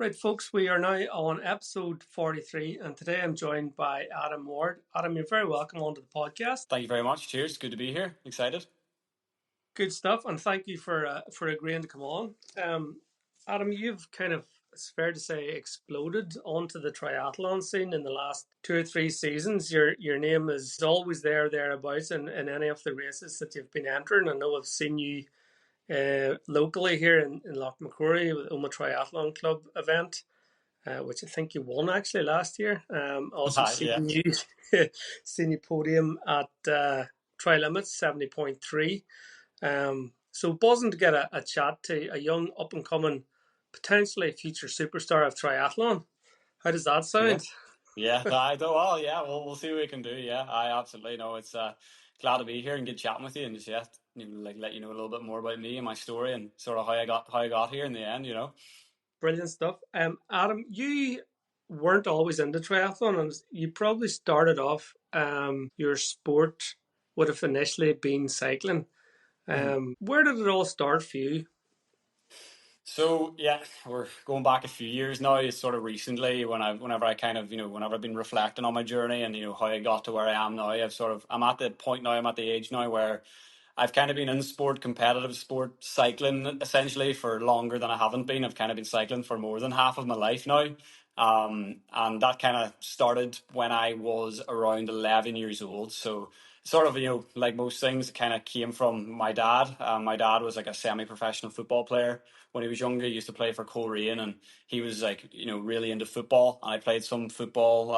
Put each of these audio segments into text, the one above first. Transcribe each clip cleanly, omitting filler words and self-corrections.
Right, folks, we are now on episode 43, and today I'm joined by Adam Ward. Adam, you're very welcome onto the podcast. Thank you very much. Cheers. Good to be here. Excited. Good stuff, and thank you for agreeing to come on. Adam, you've kind of, it's fair to say, exploded onto the triathlon scene in the last 2 or 3 seasons. Your name is always thereabouts in any of the races that you've been entering. I know I've seen you locally here in Lochmacrory with Oma Triathlon Club event. Which I think you won actually last year. Also seen you seen you podium at Tri Limits 70.3. So buzzing to get a chat to a young up and coming, potentially future superstar of triathlon. How does that sound? Yeah, I do. Well, yeah, we'll see what we can do. Yeah, I absolutely know. It's glad to be here and get chatting with you and just let you know a little bit more about me and my story and sort of how I got here in the end. Brilliant stuff. Adam, you weren't always into triathlon, and you probably started off your sport would have initially been cycling. Where did it all start for you? So yeah, we're going back a few years now. It's sort of recently whenever I kind of whenever I've been reflecting on my journey and how I got to where I am now. I'm at the point now. I'm at the age now where I've kind of been in sport, competitive sport, cycling essentially for longer than I haven't been. I've kind of been cycling for more than half of my life now. And that kind of started when I was around 11 years old. So sort of, like most things, it kind of came from my dad. My dad was like a semi-professional football player. When he was younger, he used to play for Coleraine, and he was like, really into football. And I played some football,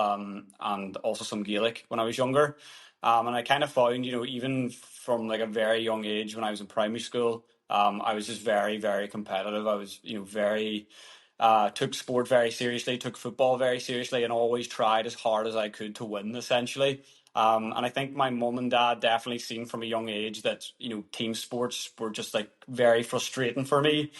and also some Gaelic when I was younger. And I kind of found, even from like a very young age when I was in primary school, I was just very, very competitive. I was, very, took sport very seriously, took football very seriously, and always tried as hard as I could to win, essentially. And I think my mum and dad definitely seen from a young age that, team sports were just like very frustrating for me.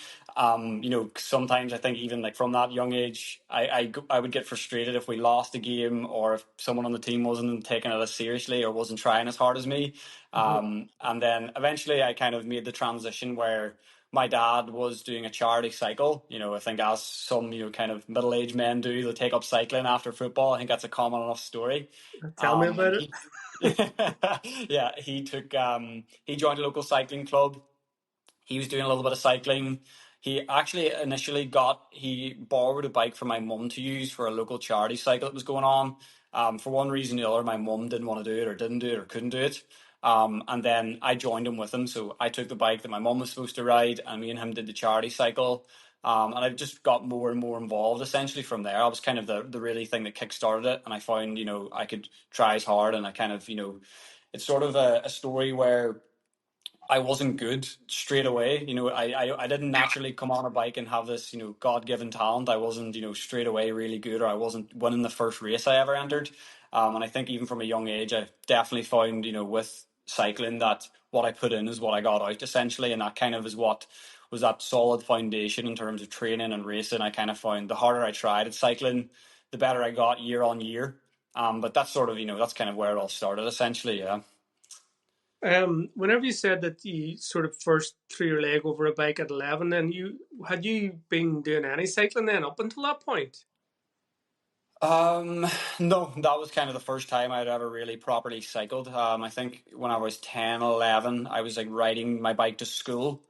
Sometimes I think even like from that young age, I would get frustrated if we lost a game or if someone on the team wasn't taking it as seriously or wasn't trying as hard as me. And then eventually I kind of made the transition where my dad was doing a charity cycle. I think as some, kind of middle-aged men do, they take up cycling after football. I think that's a common enough story. Tell me about it. Yeah, he joined a local cycling club. He was doing a little bit of cycling. He actually initially he borrowed a bike from my mum to use for a local charity cycle that was going on. For one reason or the other, my mum didn't want to do it or didn't do it or couldn't do it. And then I joined him with him. So I took the bike that my mum was supposed to ride, and me and him did the charity cycle. And I just got more and more involved essentially from there. I was kind of the really thing that kickstarted it. And I found, I could try as hard, and I kind of, it's sort of a story where I wasn't good straight away. I didn't naturally come on a bike and have this, God-given talent. I wasn't, straight away really good, or I wasn't winning the first race I ever entered. And I think even from a young age, I definitely found, with cycling that what I put in is what I got out essentially. And that kind of is what was that solid foundation in terms of training and racing. I kind of found the harder I tried at cycling, the better I got year on year. But that's sort of, that's kind of where it all started essentially. Yeah. Whenever you said that you sort of first threw your leg over a bike at 11, then had you been doing any cycling then up until that point? No, that was kind of the first time I'd ever really properly cycled. I think when I was 10, 11, I was like riding my bike to school,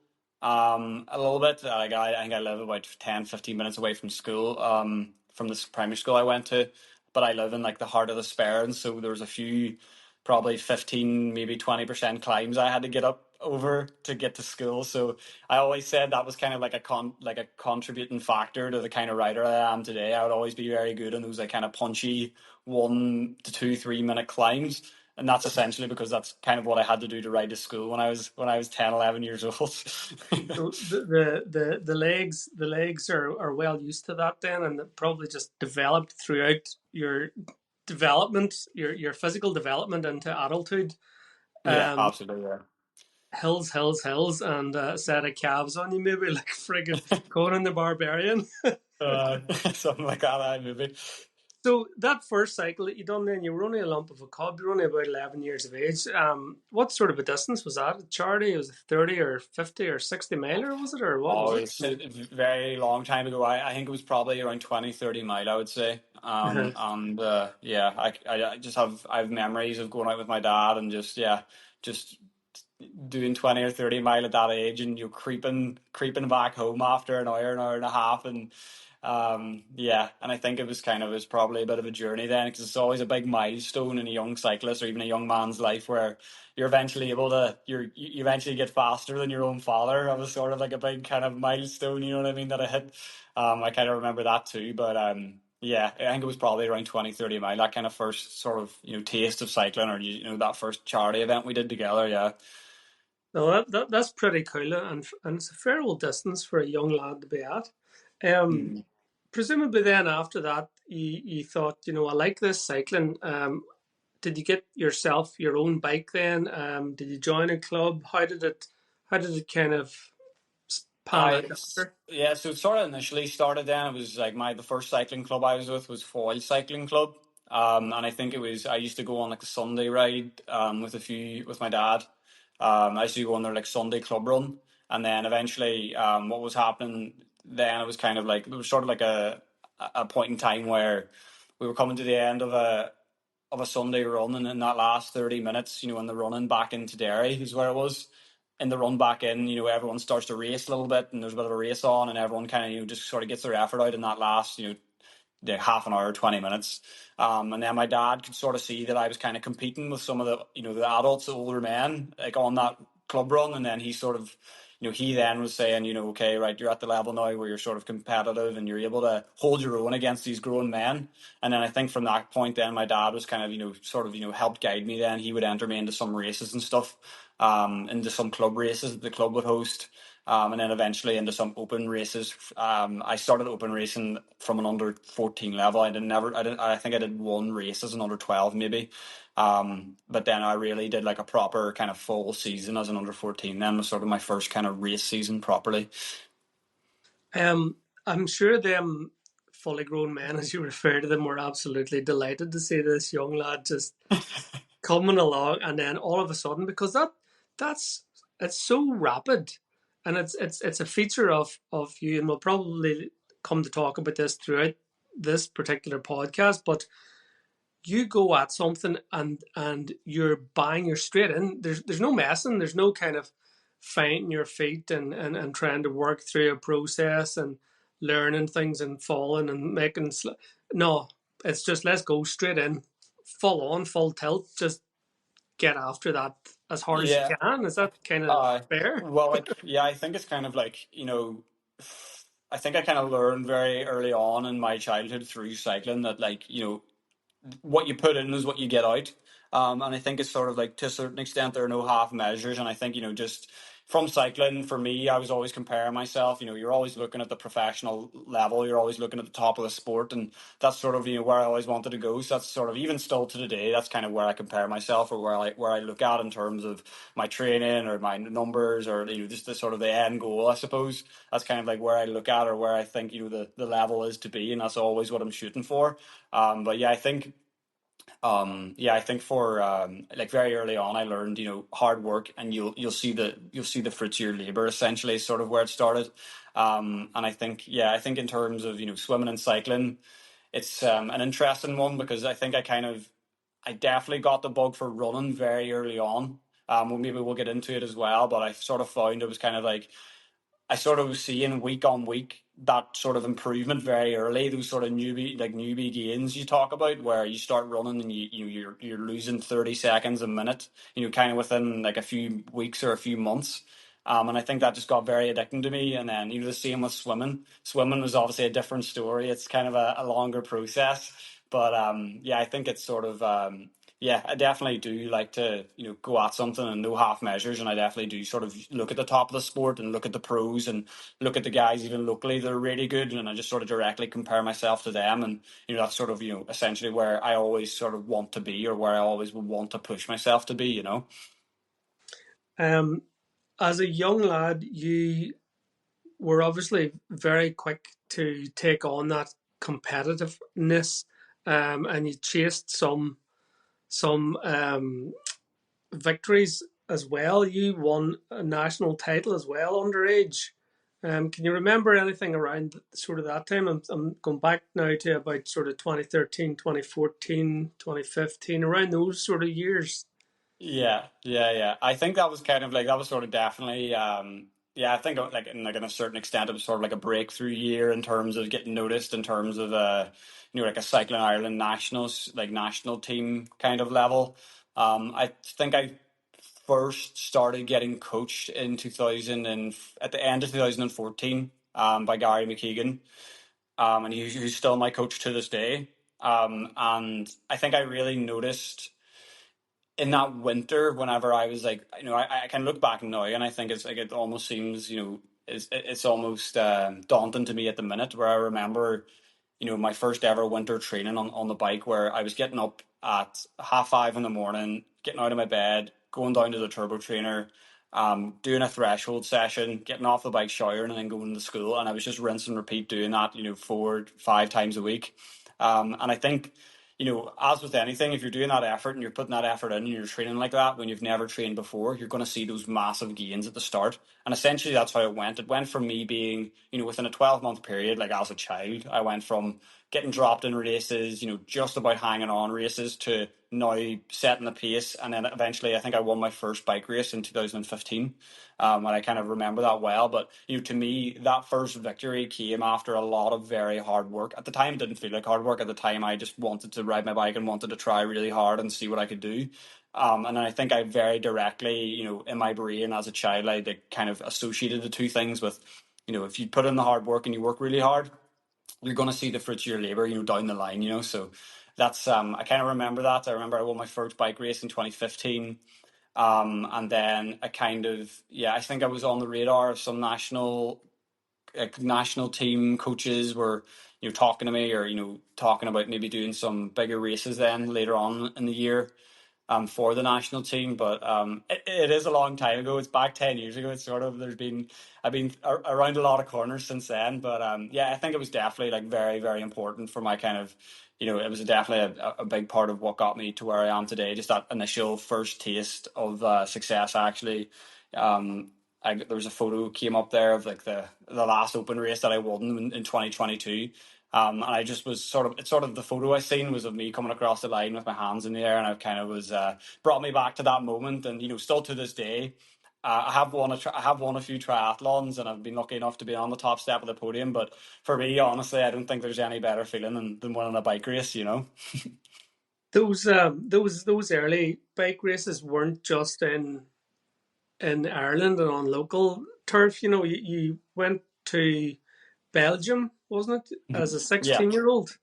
a little bit. I think I live about 10, 15 minutes away from school, from this primary school I went to, but I live in like the heart of the Sperrin, so there was a few, probably 15, maybe 20% climbs I had to get up over to get to school. So I always said that was kind of like a contributing factor to the kind of rider I am today. I would always be very good in those like kind of punchy 1 to 2, 3 minute climbs. And that's essentially because that's kind of what I had to do to ride to school when I was 10, 11 years old. So the legs are well used to that then, and it probably just developed throughout your development, your physical development into adulthood. Yeah, Um, absolutely. Yeah. hills, hills, hills, and a set of calves on you, maybe like friggin' Conan the Barbarian. Something like that, maybe. So that first cycle that you done, then you were only a lump of a cub. You were only about 11 years of age. What sort of a distance was that? Charity, was it 30 or 50 or 60 miler? Was it, or what was Oh, it? it's a very long time ago. I think it was probably around 20, 30 mile, I would say. Uh-huh. And yeah, I just I have memories of going out with my dad and just, yeah, just doing 20 or 30 mile at that age, and you're creeping back home after an hour and a half. And yeah, and I think it was probably a bit of a journey then, because it's always a big milestone in a young cyclist or even a young man's life where you're eventually able to you eventually get faster than your own father. That was sort of like a big kind of milestone, you know what I mean, that I hit. I kind of remember that too. But yeah, I think it was probably around 20, 30 mile, that kind of first sort of, taste of cycling, or that first charity event we did together. Yeah. No, that's pretty cool, and it's a fair old distance for a young lad to be at. Um, Mm. Presumably, then after that, you thought, I like this cycling. Did you get yourself your own bike then? Did you join a club? How did it kind of pan out after? Yeah, so it sort of initially started then. It was like the first cycling club I was with was Foyle Cycling Club. And I think I used to go on like a Sunday ride with my dad. I used to go on their like Sunday club run. And then eventually what was happening then, it was kind of like, it was sort of like a point in time where we were coming to the end of a Sunday run, and in that last 30 minutes, in the running back into Derry is where it was. In the run back in, everyone starts to race a little bit, and there's a bit of a race on, and everyone kind of, just sort of gets their effort out in that last, the half an hour, 20 minutes. And then my dad could sort of see that I was kind of competing with some of the, the adults, the older men, like on that club run. And then he sort of, he then was saying, okay, right, you're at the level now where you're sort of competitive and you're able to hold your own against these grown men. And then I think from that point, then my dad was kind of, sort of, helped guide me. Then he would enter me into some races and stuff, into some club races that the club would host. And then eventually into some open races. I started open racing from an under 14 level. I think I did one race as an under 12 maybe. But then I really did like a proper kind of full season as an under 14. Then was sort of my first kind of race season properly. I'm sure them fully grown men, as you refer to them, were absolutely delighted to see this young lad just coming along, and then all of a sudden, because that's it's so rapid, and it's a feature of you, and we'll probably come to talk about this throughout this particular podcast, but you go at something and you're bang, you're straight in. There's no messing. There's no kind of finding your feet and trying to work through a process and learning things and falling and making. No, it's just let's go straight in, full on, full tilt. Just get after that as hard as you Yeah. can. Is that kind of fair? Well, yeah, I think it's kind of like, I think I kind of learned very early on in my childhood through cycling that, like, what you put in is what you get out. And I think it's sort of like, to a certain extent, there are no half measures. And I think, just from cycling, for me, I was always comparing myself. You're always looking at the professional level. You're always looking at the top of the sport. And that's sort of, where I always wanted to go. So that's sort of, even still to today, that's kind of where I compare myself, or where I look at in terms of my training or my numbers, or, just the sort of the end goal, I suppose. That's kind of like where I look at, or where I think, the level is to be. And that's always what I'm shooting for. But yeah, I think for like very early on, I learned, hard work, and you'll see the fruits of your labor, essentially, is sort of where it started. And I think in terms of, swimming and cycling, it's an interesting one, because I think I definitely got the bug for running very early on. Well, maybe we'll get into it as well, but I sort of found it was kind of like, I sort of was seeing week on week that sort of improvement very early. Those sort of newbie gains you talk about, where you start running and you're losing 30 seconds a minute, kind of within like a few weeks or a few months. And I think that just got very addicting to me. And then, the same with swimming. Swimming was obviously a different story. It's kind of a longer process. But yeah, I think it's sort of Yeah, I definitely do like to, go at something and no half measures. And I definitely do sort of look at the top of the sport and look at the pros and look at the guys even locally that are really good. And I just sort of directly compare myself to them. And, that's sort of, essentially where I always sort of want to be, or where I always would want to push myself to be. Um, as a young lad, you were obviously very quick to take on that competitiveness, and you chased some victories as well. You won a national title as well underage. Can you remember anything around sort of that time? I'm going back now to about sort of 2013, 2014, 2015, around those sort of years. Yeah, yeah, yeah. I think that was kind of like that was sort of definitely yeah, I think in a certain extent it was sort of like a breakthrough year in terms of getting noticed in terms of like a Cycling Ireland national team kind of level. I think I first started getting coached in 2000 and at the end of 2014 by Gary McKeegan. And he's still my coach to this day. And I think I really noticed in that winter, whenever I was like, I can look back now and I think it's like it almost seems, it's almost daunting to me at the minute. Where I remember, my first ever winter training on the bike, where I was getting up at 5:30 in the morning, getting out of my bed, going down to the turbo trainer, doing a threshold session, getting off the bike, showering, and then going to school. And I was just rinse and repeat doing that, 4, 5 times a week. And I think, as with anything, if you're doing that effort and you're putting that effort in and you're training like that when you've never trained before, you're going to see those massive gains at the start. And essentially that's how it went. It went from me being, within a 12-month period, like as a child, I went from getting dropped in races, just about hanging on races, to now setting the pace. And then eventually I think I won my first bike race in 2015. And I kind of remember that well. But, to me, that first victory came after a lot of very hard work. At the time, it didn't feel like hard work. At the time, I just wanted to ride my bike and wanted to try really hard and see what I could do. And I think I very directly, in my brain as a child, I kind of associated the two things with, if you put in the hard work and you work really hard, you're going to see the fruits of your labor, down the line. So that's, I kind of remember that. I remember I won my first bike race in 2015. And then I think I was on the radar of some national team coaches were, talking to me, or, talking about maybe doing some bigger races then later on in the year, for the national team. But it is a long time ago. It's back 10 years ago. It's sort of, I've been around a lot of corners since then. But yeah, I think it was definitely like very, very important for my kind of, it was definitely a big part of what got me to where I am today. Just that initial first taste of success, actually. There was a photo came up there of like the last open race that I won in 2022. And I just was it's the photo I seen was of me coming across the line with my hands in the air, and I kind of was brought me back to that moment. And still to this day, I have won a few triathlons, and I've been lucky enough to be on the top step of the podium. But for me, honestly, I don't think there's any better feeling than winning a bike race. Those early bike races weren't just in Ireland and on local turf. You went to Belgium, wasn't it, as a Yeah. 16-year-old?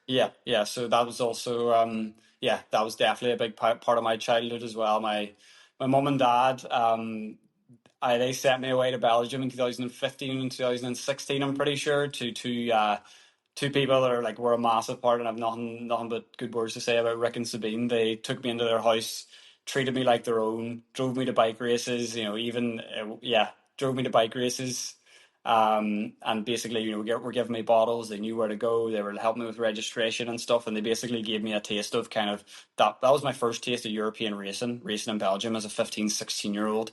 Yeah, yeah. So that was also, yeah, that was definitely a big part of my childhood as well. My mum and dad, they sent me away to Belgium in 2015 and 2016. I'm pretty sure, to two people that were a massive part, and I've nothing but good words to say about Rick and Sabine. They took me into their house, treated me like their own, drove me to bike races. Even yeah, drove me to bike races. And basically, were giving me bottles. They knew where to go. They were helping me with registration and stuff. And they basically gave me a taste of kind of that was my first taste of European racing in Belgium as a 15, 16-year-old,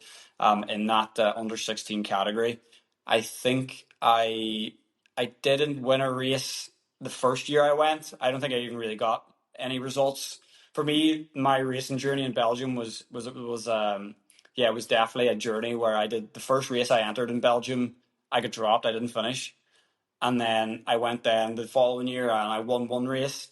in that under 16 category. I think I didn't win a race the first year I went. I don't think I even really got any results. For me, my racing journey in Belgium it was definitely a journey where I did the first race I entered in Belgium. I got dropped. I didn't finish, and then I went then the following year and I won one race.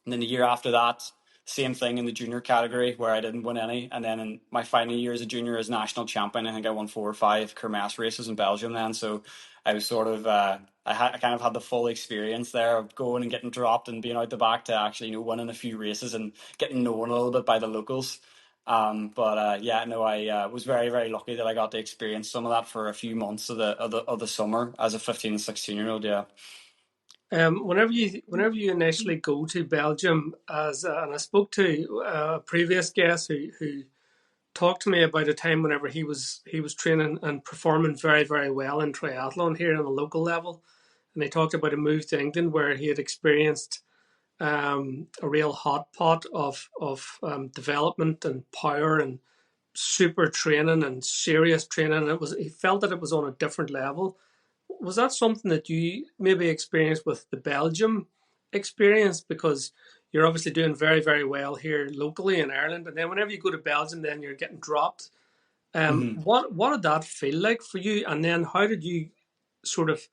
And then the year after that, Same thing in the junior category where I didn't win any, and then in my final year as a junior as national champion, I think I won 4 or 5 Kermesse races in Belgium. Then, so I was sort of I kind of had the full experience there of going and getting dropped and being out the back to actually winning a few races and getting known a little bit by the locals. But yeah, no, I was very, very lucky that I got to experience some of that for a few months of the summer as a 15 and 16-year-old. Yeah. Whenever you initially go to Belgium, and I spoke to a previous guest who talked to me about a time whenever he was training and performing very very well in triathlon here on a local level, and he talked about a move to England where he had experienced a real hot pot of development and power and super training and serious training. And he felt that it was on a different level. Was that something that you maybe experienced with the Belgium experience? Because you're obviously doing very, very well here locally in Ireland, and then whenever you go to Belgium, then you're getting dropped. Mhm. What did that feel like for you? And then how did you sort of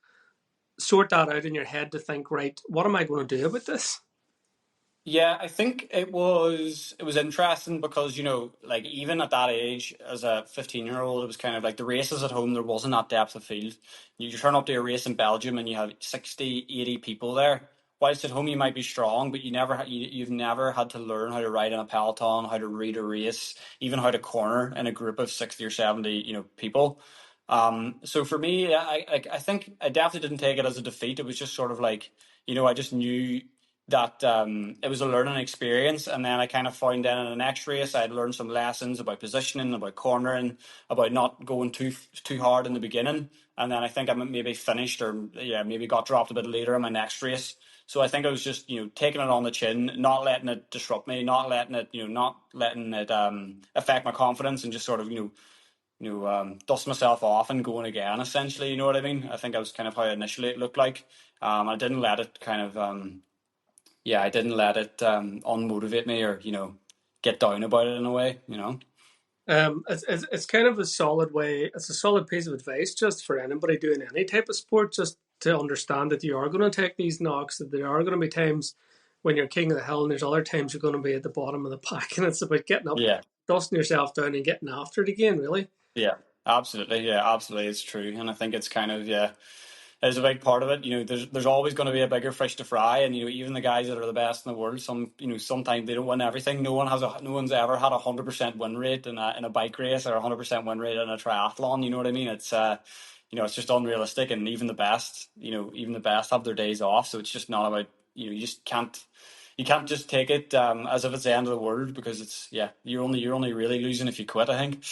sort that out in your head to think, right, what am I going to do about this? Yeah, I think it was interesting because like even at that age as a 15-year-old, it was kind of like the races at home there wasn't that depth of field. You turn up to a race in Belgium and you have 60, 80 people there. Whilst at home you might be strong, but you've never had to learn how to ride in a peloton, how to read a race, even how to corner in a group of 60 or 70, people. So for me, I think I definitely didn't take it as a defeat. It was just sort of like, I just knew that it was a learning experience. And then I kind of found then in the next race, I'd learned some lessons about positioning, about cornering, about not going too hard in the beginning. And then I think I maybe finished or yeah, maybe got dropped a bit later in my next race. So I think I was just, taking it on the chin, not letting it disrupt me, not letting it affect my confidence, and just sort of, dust myself off and going again, essentially, you know what I mean? I think that was kind of how initially it looked like. I didn't let it kind of yeah, I didn't let it unmotivate me or, get down about it in a way. It's kind of a solid way. It's a solid piece of advice just for anybody doing any type of sport, just to understand that you are going to take these knocks. That there are going to be times when you're king of the hill, and there's other times you're going to be at the bottom of the pack, and it's about getting up, Yeah, dusting yourself down, and getting after it again. Really. yeah, absolutely. Yeah, absolutely. It's true. And I think it's kind of, yeah, it's a big part of it. There's always going to be a bigger fish to fry. And, even the guys that are the best in the world, sometimes they don't win everything. No one's ever had 100% win rate in a bike race or 100% win rate in a triathlon. You know what I mean? It's just unrealistic. And even the best have their days off. So it's just not about, you just you can't just take it as if it's the end of the world, because yeah, you're only really losing if you quit, I think.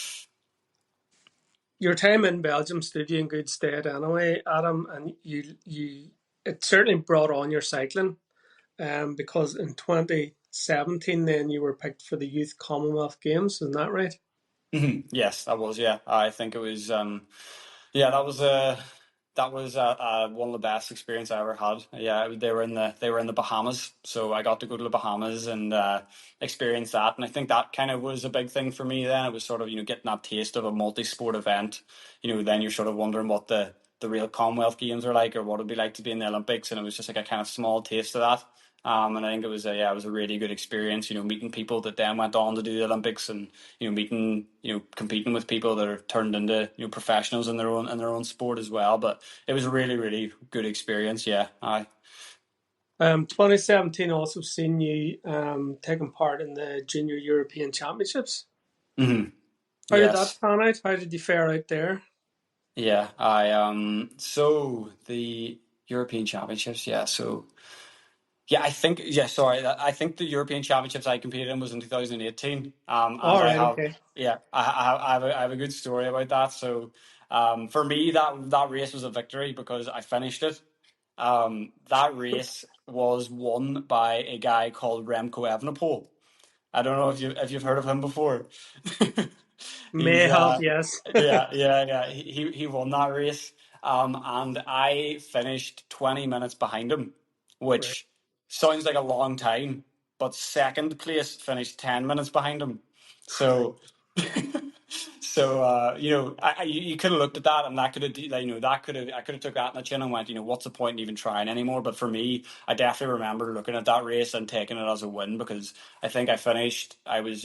Your time in Belgium stood you in good stead anyway, Adam, and you it certainly brought on your cycling. Because in 2017, then you were picked for the Youth Commonwealth Games, isn't that right? Yes, that was, yeah. I think it was yeah, that was one of the best experience I ever had. Yeah, they were in the Bahamas, so I got to go to the Bahamas and experience that. And I think that kind of was a big thing for me. Then it was sort of, getting that taste of a multi-sport event. Then you're sort of wondering what the real Commonwealth Games are like, or what it'd be like to be in the Olympics. And it was just like a kind of small taste of that. And I think it was a really good experience. Meeting people that then went on to do the Olympics, and meeting, competing with people that are turned into professionals in their own sport as well. But it was a really, really good experience. Yeah, 2017 also seen you taking part in the Junior European Championships. hmm How did that yes, pan out? How did you fare out there? yeah. So the European Championships. Yeah, so. Yeah, I think, yeah, sorry. I think the European Championships I competed in was in 2018. And All I right, have, okay. yeah, I have a good story about that. So, for me, that race was a victory because I finished it. That race was won by a guy called Remco Evenepoel. I don't know if you've heard of him before. He's May have, yes. yeah, yeah, yeah. He won that race. And I finished 20 minutes behind him, Right. which sounds like a long time, but second place finished 10 minutes behind him. So So you could have looked at that, and that could have, like, that could have, I could have took that in the chin and went, what's the point in even trying anymore? But for me, I definitely remember looking at that race and taking it as a win, because I think I finished. I was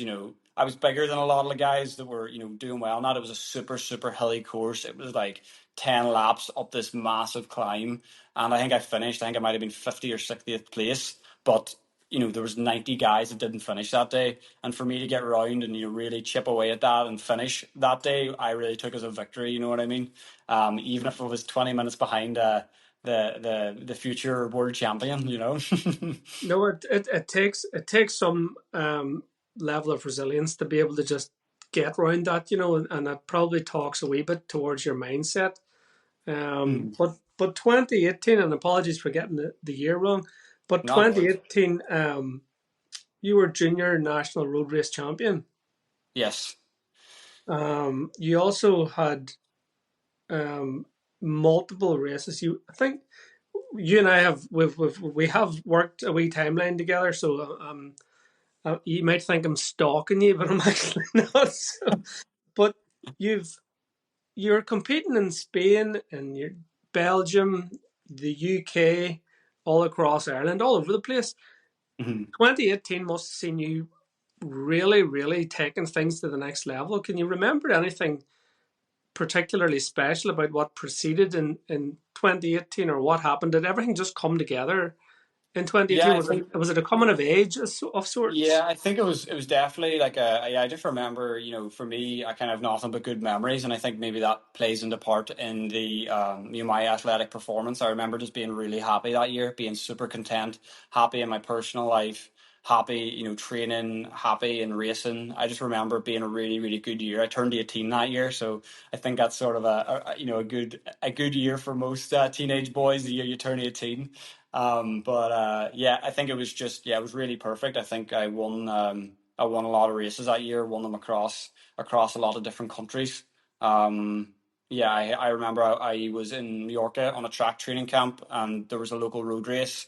bigger than a lot of the guys that were doing well. Not, it was a super super hilly course. It was like 10 laps up this massive climb, and I think I finished. I think I might have been 50 or 60th place, but there was 90 guys that didn't finish that day. And for me to get round and really chip away at that and finish that day, I really took as a victory. You know what I mean? Even if it was 20 minutes behind the future world champion. No, it takes some level of resilience to be able to just get around that, and that probably talks a wee bit towards your mindset. Mm. But 2018, and apologies for getting the year wrong, but No, no worries. 2018, you were junior national road race champion. Yes. You also had um, multiple races. I think you and I we have worked a wee timeline together, so you might think I'm stalking you, but I'm actually not. So, but you've you're competing in Spain and you're Belgium, the UK, all across Ireland, all over the place. Mhm. 2018 must have seen you really, really taking things to the next level. Can you remember anything particularly special about what proceeded in 2018, or what happened? Did everything just come together in Yeah, 2018? I Was think. it a coming of age of sorts? Yeah, I think it was definitely like I just remember, for me, I kind of have nothing but good memories, and I think maybe that plays into part in the my athletic performance. I remember just being really happy that year, being super content, happy in my personal life, happy, training, happy in racing. I just remember it being a really, really good year. I turned 18 that year, so I think that's sort of a good year for most teenage boys, the year you turn 18. But yeah, I think it was just, yeah, it was really perfect. I think I won a lot of races that year, won them across a lot of different countries. Yeah, I remember I was in Mallorca on a track training camp, and there was a local road race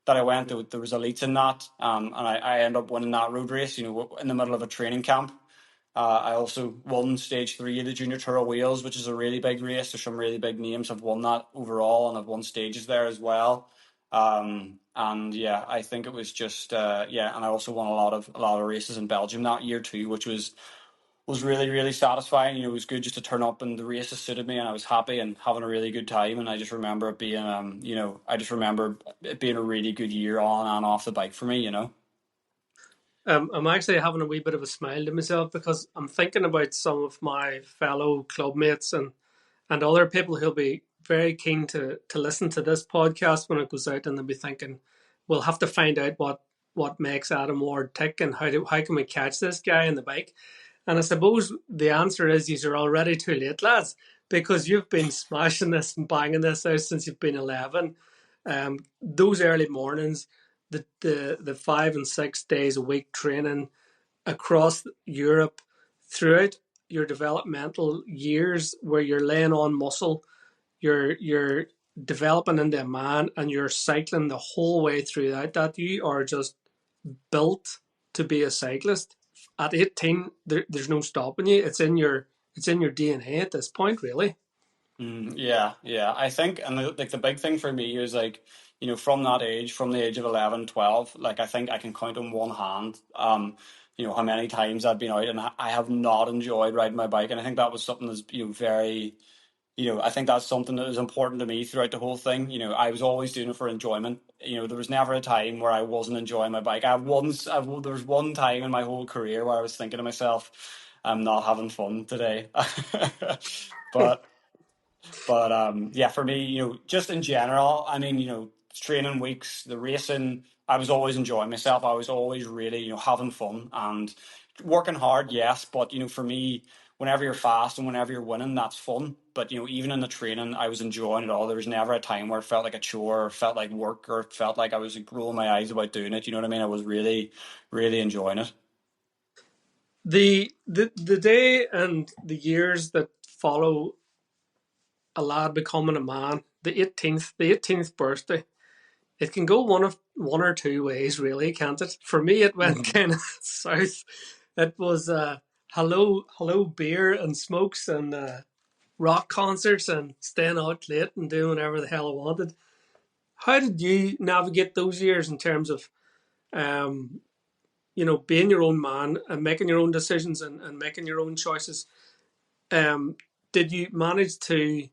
that I went. There was elites in that, and I ended up winning that road race. In the middle of a training camp. I also won stage 3 of the Junior Tour of Wales, which is a really big race. There's some really big names have won that overall, and I've won stages there as well. And yeah, I think it was just yeah, and I also won a lot of races in Belgium that year too, which was really really satisfying. It was good just to turn up and the races suited me, and I was happy and having a really good time. And I just remember it being I just remember it being a really good year on and off the bike for me. I'm actually having a wee bit of a smile to myself because I'm thinking about some of my fellow clubmates and other people who'll be very keen to listen to this podcast when it goes out, and they'll be thinking, we'll have to find out what makes Adam Ward tick, and how can we catch this guy in the bike. And I suppose the answer is you're already too late, lads, because you've been smashing this and banging this out since you've been 11. Those early mornings, the 5 and 6 days a week training across Europe throughout your developmental years, where you're laying on muscle, you're developing into a man, and you're cycling the whole way through that you are just built to be a cyclist. At 18, there's no stopping you. It's in your DNA at this point, really. Yeah, yeah. I think, and like the big thing for me is like, from that age, from the age of 11, 12, like I think I can count on one hand, how many times I've been out and I have not enjoyed riding my bike. And I think that was something that's, very, I think that's something that was important to me throughout the whole thing. I was always doing it for enjoyment. There was never a time where I wasn't enjoying my bike. There was one time in my whole career where I was thinking to myself, I'm not having fun today. But yeah, for me, just in general, I mean, training weeks, the racing, I was always enjoying myself. I was always really, having fun and working hard, yes, but for me, whenever you're fast and whenever you're winning, that's fun. But even in the training, I was enjoying it all. There was never a time where it felt like a chore, or felt like work, or felt like I was like, rolling my eyes about doing it. You know what I mean? I was really, really enjoying it. The day and the years that follow a lad becoming a man, the 18th birthday, it can go one or two ways, really, can't it? For me, it went Mhm. kind of south. It was hello beer and smokes and rock concerts and staying out late and doing whatever the hell I wanted. How did you navigate those years in terms of um, being your own man and making your own decisions and making your own choices? Um, did you manage to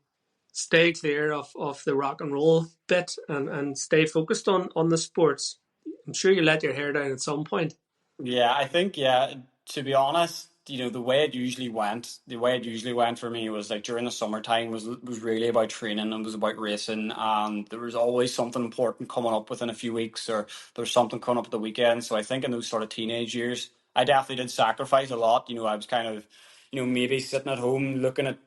stay clear of the rock and roll bit and stay focused on the sports? I'm sure you let your hair down at some point. Yeah, I think, yeah, to be honest, the way it usually went for me was like during the summertime was really about training and was about racing, and there was always something important coming up within a few weeks, or there was something coming up at the weekend. So I think in those sort of teenage years, I definitely did sacrifice a lot. I was kind of, maybe sitting at home looking at,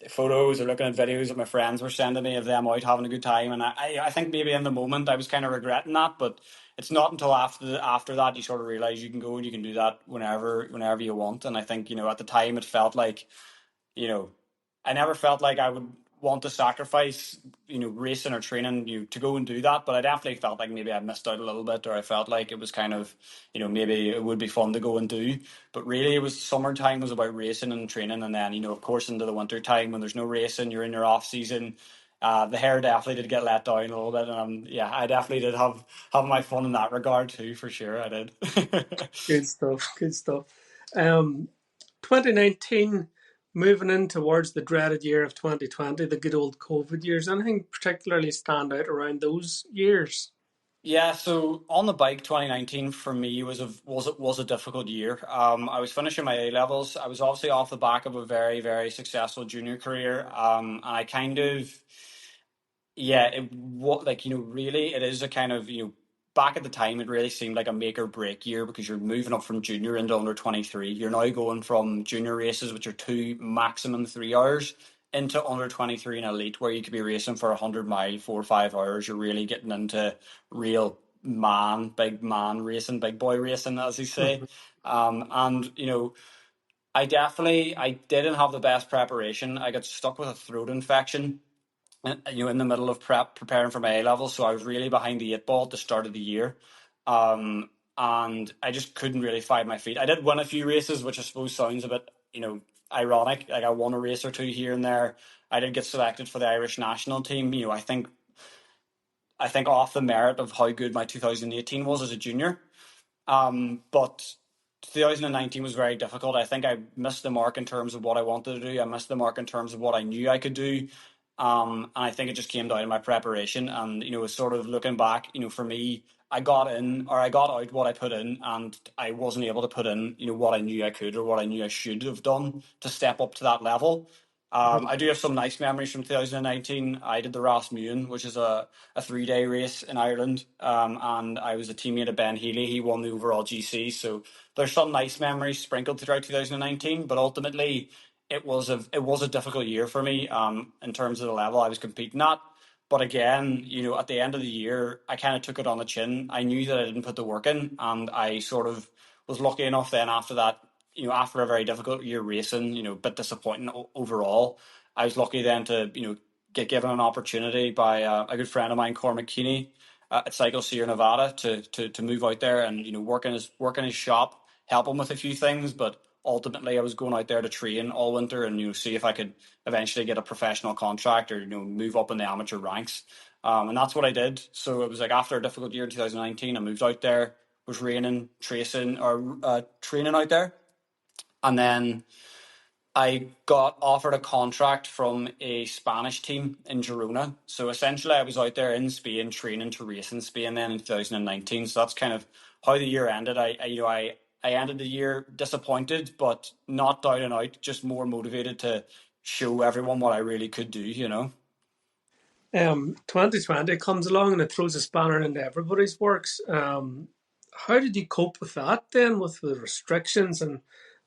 photos or looking at videos that my friends were sending me of them out having a good time, and I think maybe in the moment I was kind of regretting that, but it's not until after that you sort of realize you can go and you can do that whenever you want. And I think, at the time it felt like, you know, I never felt like I would want to sacrifice, racing or training, to go and do that. But I definitely felt like maybe I missed out a little bit, or I felt like it was kind of, maybe it would be fun to go and do. But really, it was summertime was about racing and training, and then, of course, into the winter time when there's no racing, you're in your off season. The hair definitely did get let down a little bit, and yeah, I definitely did have my fun in that regard too, for sure. I did. Good stuff. Good stuff. Um, 2019, moving in towards the dreaded year of 2020, the good old COVID years. Anything particularly stand out around those years? Yeah, so on the bike, 2019 for me was a difficult year. I was finishing my A levels. I was obviously off the back of a very, very successful junior career. And I kind of, yeah, really, it is a kind of, back at the time, it really seemed like a make or break year because you're moving up from junior into under 23. You're now going from junior races, which are 2, maximum 3 hours, into under 23 and elite, where you could be racing for 100 mile, 4 or 5 hours. You're really getting into real big man racing, big boy racing, as you say. And, I didn't have the best preparation. I got stuck with a throat infection, in the middle of preparing for my A levels, so I was really behind the eight ball at the start of the year, and I just couldn't really find my feet. I did win a few races, which I suppose sounds a bit, ironic. Like I won a race or two here and there. I did get selected for the Irish national team. I think off the merit of how good my 2018 was as a junior. But 2019 was very difficult. I think I missed the mark in terms of what I wanted to do. I missed the mark in terms of what I knew I could do. And I think it just came down to my preparation. And, sort of looking back, for me, I got in or I got out what I put in, and I wasn't able to put in, what I knew I could or what I knew I should have done to step up to that level. I do have some nice memories from 2019. I did the Rasmussen, which is a 3 day race in Ireland, and I was a teammate of Ben Healy. He won the overall GC, so there's some nice memories sprinkled throughout 2019. But ultimately, it was a difficult year for me, in terms of the level I was competing at. But again, at the end of the year, I kind of took it on the chin. I knew that I didn't put the work in, and I sort of was lucky enough then after that, after a very difficult year racing, a bit disappointing overall. I was lucky then to, get given an opportunity by a good friend of mine, Cormac Keeney, at Cycle Sierra Nevada, to move out there and, work in his shop, help him with a few things. But ultimately, I was going out there to train all winter and, see if I could eventually get a professional contract or, move up in the amateur ranks. And that's what I did. So it was like after a difficult year in 2019, I moved out there, was training out there. And then I got offered a contract from a Spanish team in Girona. So essentially, I was out there in Spain training to race in Spain then in 2019. So that's kind of how the year ended. I ended the year disappointed, but not down and out, just more motivated to show everyone what I really could do. 2020 comes along and it throws a spanner into everybody's works. How did you cope with that then, with the restrictions and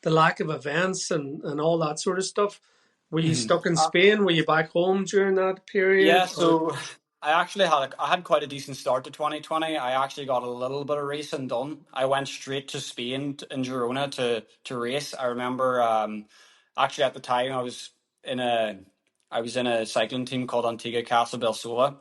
the lack of events and all that sort of stuff? Were you Mhm. stuck in Spain? Were you back home during that Yeah, period? Or so I had quite a decent start to 2020. I actually got a little bit of racing done. I went straight to Spain in Girona to race. I remember, actually at the time in a I was in a cycling team called Antigua Casa Belsola.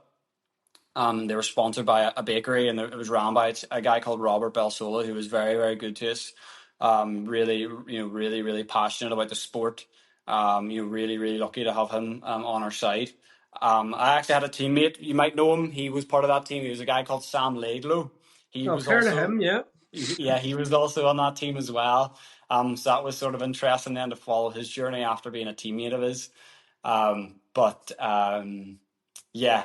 They were sponsored by a bakery, and it was run by a guy called Robert Belsola, who was very, very good to us. Really, really, really passionate about the sport. Really, really lucky to have him on our side. I actually had a teammate, you might know him. He was part of that team. He was a guy called Sam Laidlow. He I've was heard of also, him, yeah. yeah, he was also on that team as well. So that was sort of interesting then to follow his journey after being a teammate of his. But yeah,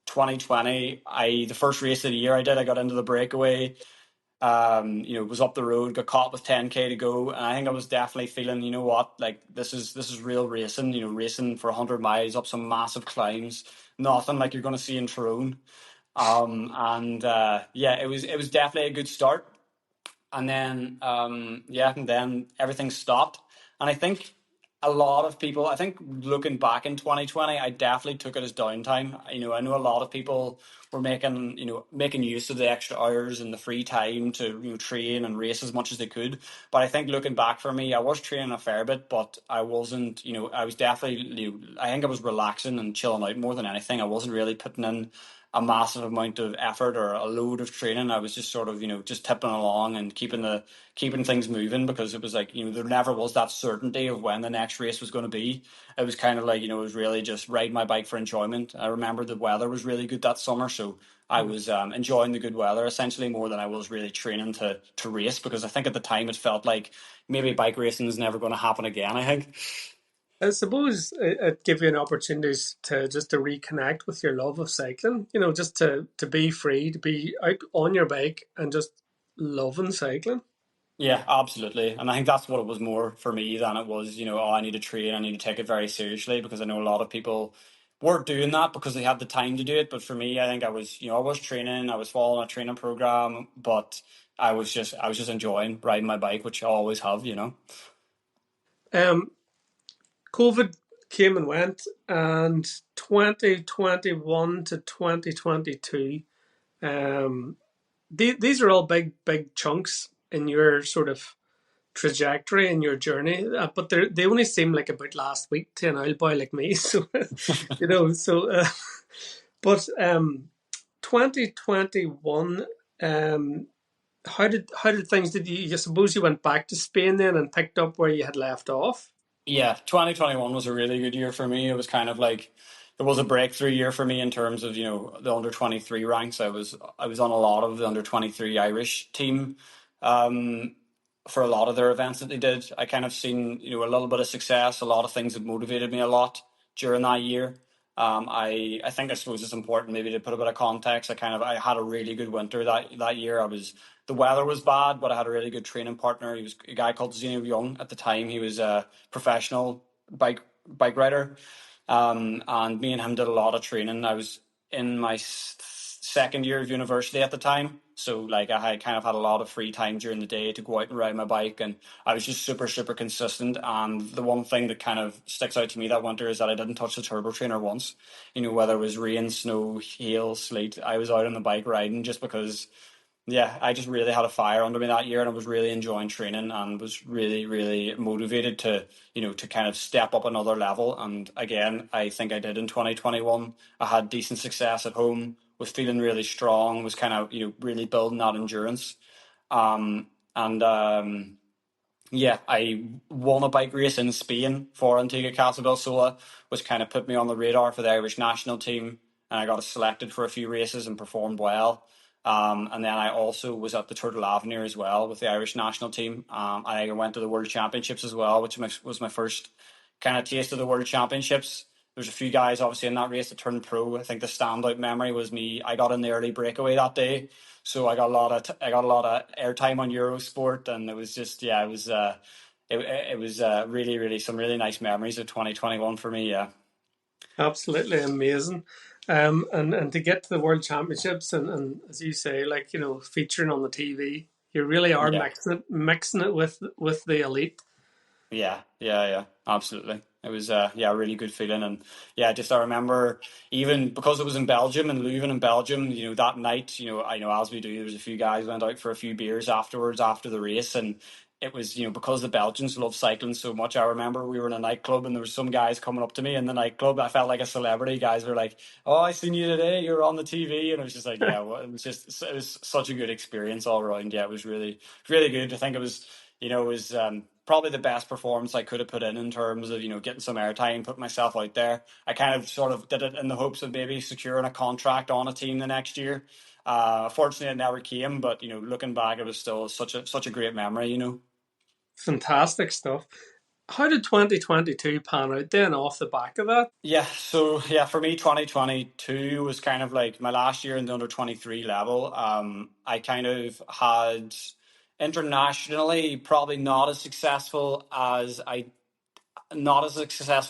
2020, the first race of the year I got into the breakaway. Was up the road, got caught with 10K to go, and I think I was definitely feeling, you know what, like this is real racing, racing for 100 miles up some massive climbs, nothing like you're going to see in Tyrone. And yeah, it was definitely a good start. And then and then everything stopped. And I think a lot of people, I think looking back in 2020, I definitely took it as downtime. I know a lot of people were making use of the extra hours and the free time to train and race as much as they could. But I think looking back for me, I was training a fair bit, but I wasn't. I was definitely. I think I was relaxing and chilling out more than anything. I wasn't really putting in a massive amount of effort or a load of training. I was just sort of, just tipping along and keeping things moving, because it was like, there never was that certainty of when the next race was going to be. It was kind of like, it was really just riding my bike for enjoyment. I remember the weather was really good that summer, so I was enjoying the good weather essentially more than I was really training to race, because I think at the time it felt like maybe bike racing is never going to happen again, I think. I suppose it give you an opportunity to reconnect with your love of cycling. Just to be free, to be out on your bike and just loving cycling. Yeah, absolutely. And I think that's what it was more for me than it was, oh, I need to train, I need to take it very seriously, because I know a lot of people weren't doing that because they had the time to do it. But for me, I think I was training, I was following a training program, but I was just enjoying riding my bike, which I always have. Um, COVID came and went, and 2021 to 2022. These are all big chunks in your sort of trajectory and your journey, but they only seem like about last week to an old boy like me. So, but 2021, how did things? Did you suppose you went back to Spain then and picked up where you had left off? Yeah, 2021 was a really good year for me. It was kind of like it was a breakthrough year for me in terms of, the under 23 ranks. I was on a lot of the under 23 Irish team um for a lot of their events that they did. I kind of seen, a little bit of success, a lot of things that motivated me a lot during that year. I think I suppose it's important maybe to put a bit of context. I had a really good winter that year. The weather was bad, but I had a really good training partner. He was a guy called Zeno Young at the time. He was a professional bike rider, and me and him did a lot of training. I was in my second year of university at the time, so like I had kind of had a lot of free time during the day to go out and ride my bike, and I was just super super consistent. And the one thing that kind of sticks out to me that winter is that I didn't touch the turbo trainer once. Whether it was rain, snow, hail, sleet, I was out on the bike riding, just because yeah, I just really had a fire under me that year, and I was really enjoying training and was really, really motivated to kind of step up another level. And again, I think I did in 2021. I had decent success at home, was feeling really strong, was kind of, really building that endurance. And yeah, I won a bike race in Spain for Antigua Castle del Sola, which kind of put me on the radar for the Irish national team, and I got selected for a few races and performed well. And then I also was at the Turtle Avenue as well with the Irish national team. I went to the World Championships as well, which was my first kind of taste of the World Championships. There's a few guys obviously in that race that turned pro. I think the standout memory was me. I got in the early breakaway that day, so I got a lot of airtime on Eurosport, and it was just yeah, it was really really some really nice memories of 2021 for me. Yeah, Absolutely amazing. And to get to the World Championships and as you say, like featuring on the TV, you really are yeah. mixing it with the elite. Yeah, yeah, yeah, absolutely. It was yeah, a really good feeling. And yeah, just I remember, even because it was in Belgium and Leuven in Belgium, that night, I know as we do, there was a few guys went out for a few beers afterwards after the race, and it was, because the Belgians love cycling so much. I remember we were in a nightclub and there was some guys coming up to me in the nightclub. I felt like a celebrity. Guys were like, "Oh, I seen you today. You were on the TV," and it was just like, yeah, well, it was such a good experience all around. Yeah, it was really really good. I think it was was probably the best performance I could have put in terms of, getting some airtime, putting myself out there. I kind of sort of did it in the hopes of maybe securing a contract on a team the next year. Fortunately, it never came, but looking back, it was still such a great memory. Fantastic stuff. How did 2022 pan out then off the back of that? Yeah, so yeah, for me, 2022 was kind of like my last year in the under 23 level. I kind of had internationally probably not as successful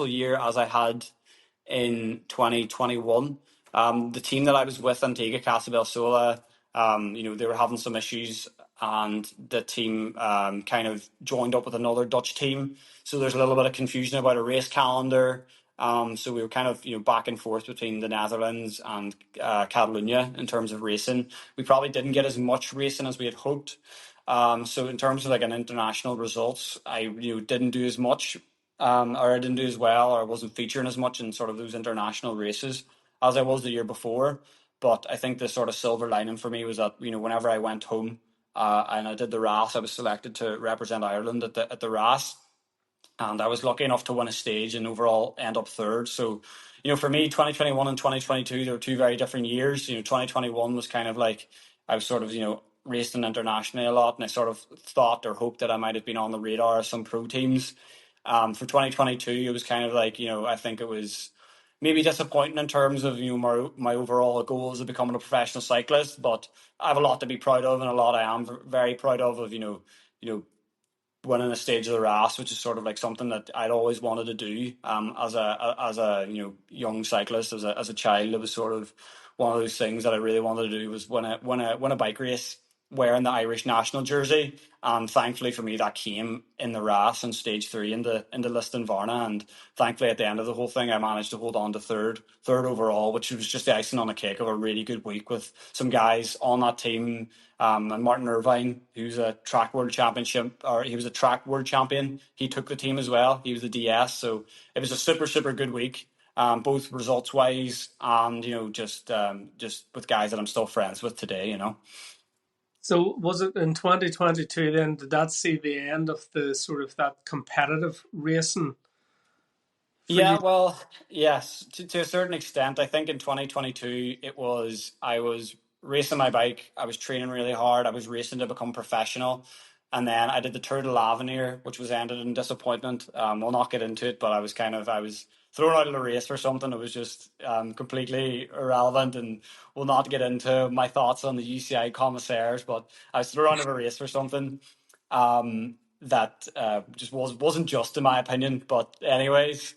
year as I had in 2021. The team that I was with, Antigua Casabel Sola, they were having some issues, and the team kind of joined up with another Dutch team. So there's a little bit of confusion about a race calendar. So we were kind of back and forth between the Netherlands and Catalonia in terms of racing. We probably didn't get as much racing as we had hoped. So in terms of like an international results, I didn't do as much, or I didn't do as well, or I wasn't featuring as much in sort of those international races as I was the year before. But I think the sort of silver lining for me was that whenever I went home and I did the RAS, I was selected to represent Ireland at the RAS, and I was lucky enough to win a stage and overall end up third. So, for me, 2021 and 2022, they were two very different years. 2021 was kind of like I was sort of, racing internationally a lot, and I sort of thought or hoped that I might have been on the radar of some pro teams. For 2022, it was kind of like, I think it was maybe disappointing in terms of, my overall goals of becoming a professional cyclist, but I have a lot to be proud of, and a lot I am very proud of, winning a stage of the RAS, which is sort of like something that I'd always wanted to do. As a young cyclist, as a child, it was sort of one of those things that I really wanted to do, was win a bike race wearing the Irish national jersey. And thankfully for me, that came in the RAS in stage 3 in the Liston Varna. And thankfully at the end of the whole thing, I managed to hold on to third overall, which was just the icing on the cake of a really good week with some guys on that team. And Martin Irvine, who's a track world championship, or he was a track world champion, he took the team as well. He was the DS, so it was a super good week, both results wise and just with guys that I'm still friends with today. So was it in 2022 then, did that see the end of the sort of that competitive racing for Yeah, you? well, yes, to a certain extent. I think in 2022, I was racing my bike, I was training really hard, I was racing to become professional. And then I did the Tour de l'Avenir, which was ended in disappointment. We'll not get into it, but I was thrown out of the race for something that was just completely irrelevant, and we'll not get into my thoughts on the UCI commissaires, but I was thrown out of a race for something that just wasn't just in my opinion. But anyways,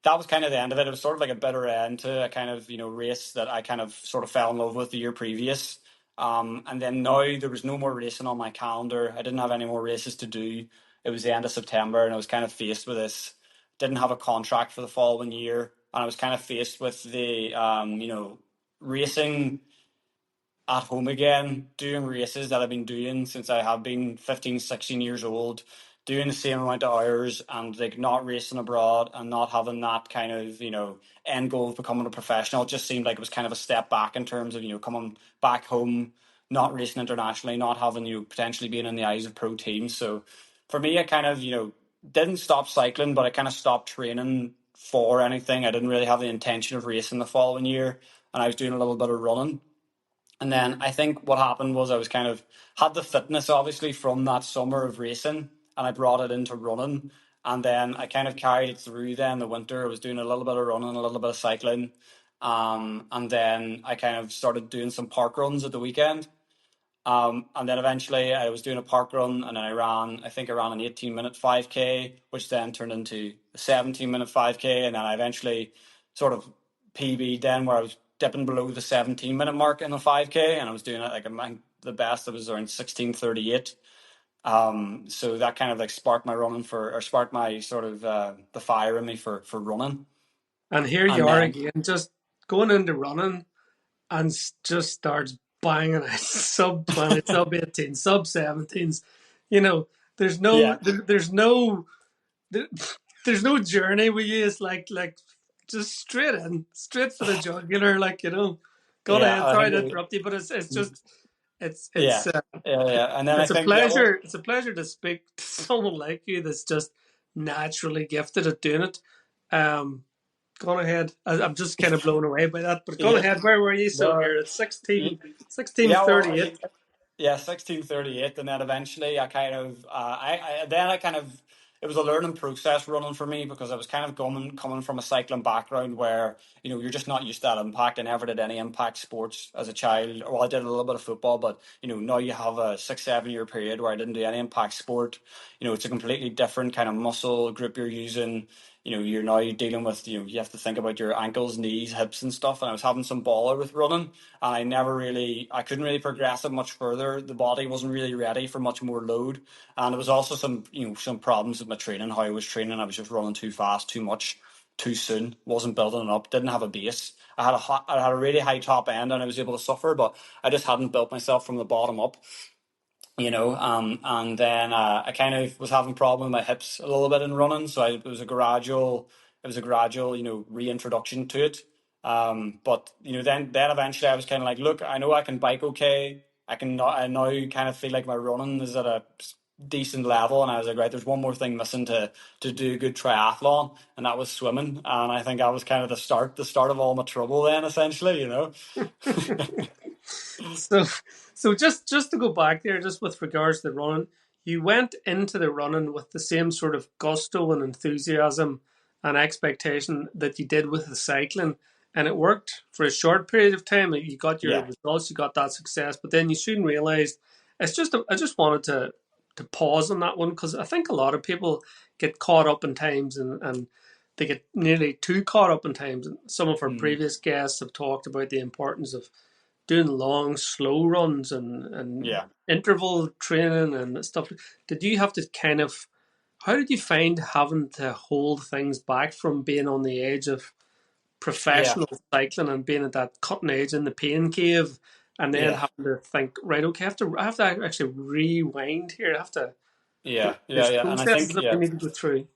that was kind of the end of it. It was sort of like a bitter end to a kind of race that I kind of sort of fell in love with the year previous. And then now there was no more racing on my calendar. I didn't have any more races to do. It was the end of September, and I was kind of faced with this. Didn't have a contract for the following year, and I was kind of faced with the racing at home again, doing races that I've been doing since I have been 15, 16 years old, doing the same amount of hours, and like not racing abroad and not having that kind of, end goal of becoming a professional. It just seemed like it was kind of a step back in terms of, coming back home, not racing internationally, not having, potentially being in the eyes of pro teams. So for me, I kind of, didn't stop cycling, but I kind of stopped training for anything. I didn't really have the intention of racing the following year, and I was doing a little bit of running. And then I think what happened was I was kind of had the fitness obviously from that summer of racing, and I brought it into running. And then I kind of carried it through then the winter. I was doing a little bit of running, a little bit of cycling. And then I kind of started doing some park runs at the weekend. And then eventually I was doing a park run, and then I think I ran an 18-minute 5K, which then turned into a 17-minute 5K. And then I eventually sort of PB'd then, where I was dipping below the 17-minute mark in the 5K, and I was doing it like the best. I was around 16:38. So that kind of like sparked my sparked my sort of the fire in me for running. And here And you are then again, just going into running and just starts banging out sub 20, sub 18, sub 17s. You know, there's no, yeah, there, there's no journey with you. It's like just straight in, straight for the jugular. Like, go yeah, ahead. I Sorry think to interrupt you, but it's just It's Yeah, yeah. And then I it's a think, yeah, well, pleasure. It's a pleasure to speak to someone like you that's just naturally gifted at doing it. Um, gone ahead. I'm just kind of blown away by that. But gone yeah, ahead. Where were you? So no, you're at yeah, 16, yeah. Well, I 1638. mean, yeah, 1638, and then eventually I kind of, then I kind of, it was a learning process running for me because I was kind of coming from a cycling background where you're just not used to that impact. I never did any impact sports as a child. Well, I did a little bit of football, but now you have a 6 7 year period where I didn't do any impact sport. It's a completely different kind of muscle group you're using. You're now dealing with, you have to think about your ankles, knees, hips and stuff. And I was having some bother with running, and I couldn't really progress it much further. The body wasn't really ready for much more load. And there was also some problems with my training, how I was training. I was just running too fast, too much, too soon, wasn't building up, didn't have a base. I had a really high top end and I was able to suffer, but I just hadn't built myself from the bottom up. And then I kind of was having problem with my hips a little bit in running, so it was a gradual reintroduction to it. But then eventually I was kind of like, look, I know I can bike okay. I now kind of feel like my running is at a decent level, and I was like, right, there's one more thing missing to do a good triathlon, and that was swimming. And I think I was kind of the start of all my trouble then, essentially. So, so just to go back there, just with regards to the running, you went into the running with the same sort of gusto and enthusiasm and expectation that you did with the cycling, and it worked for a short period of time. Like, you got your Yeah, results, you got that success, but then you soon realized it's just. I just wanted to pause on that one because I think a lot of people get caught up in times and they get nearly too caught up in times. And some of our mm, previous guests have talked about the importance of doing long, slow runs and yeah, interval training and stuff. Did you have to kind of, how did you find having to hold things back from being on the edge of yeah, professional cycling and being at that cutting edge in the pain cave, and then yeah. having to think, right, okay, I have to actually rewind here. I have to, Yeah, yeah, there's yeah. And I processes think, that we yeah, need to go through.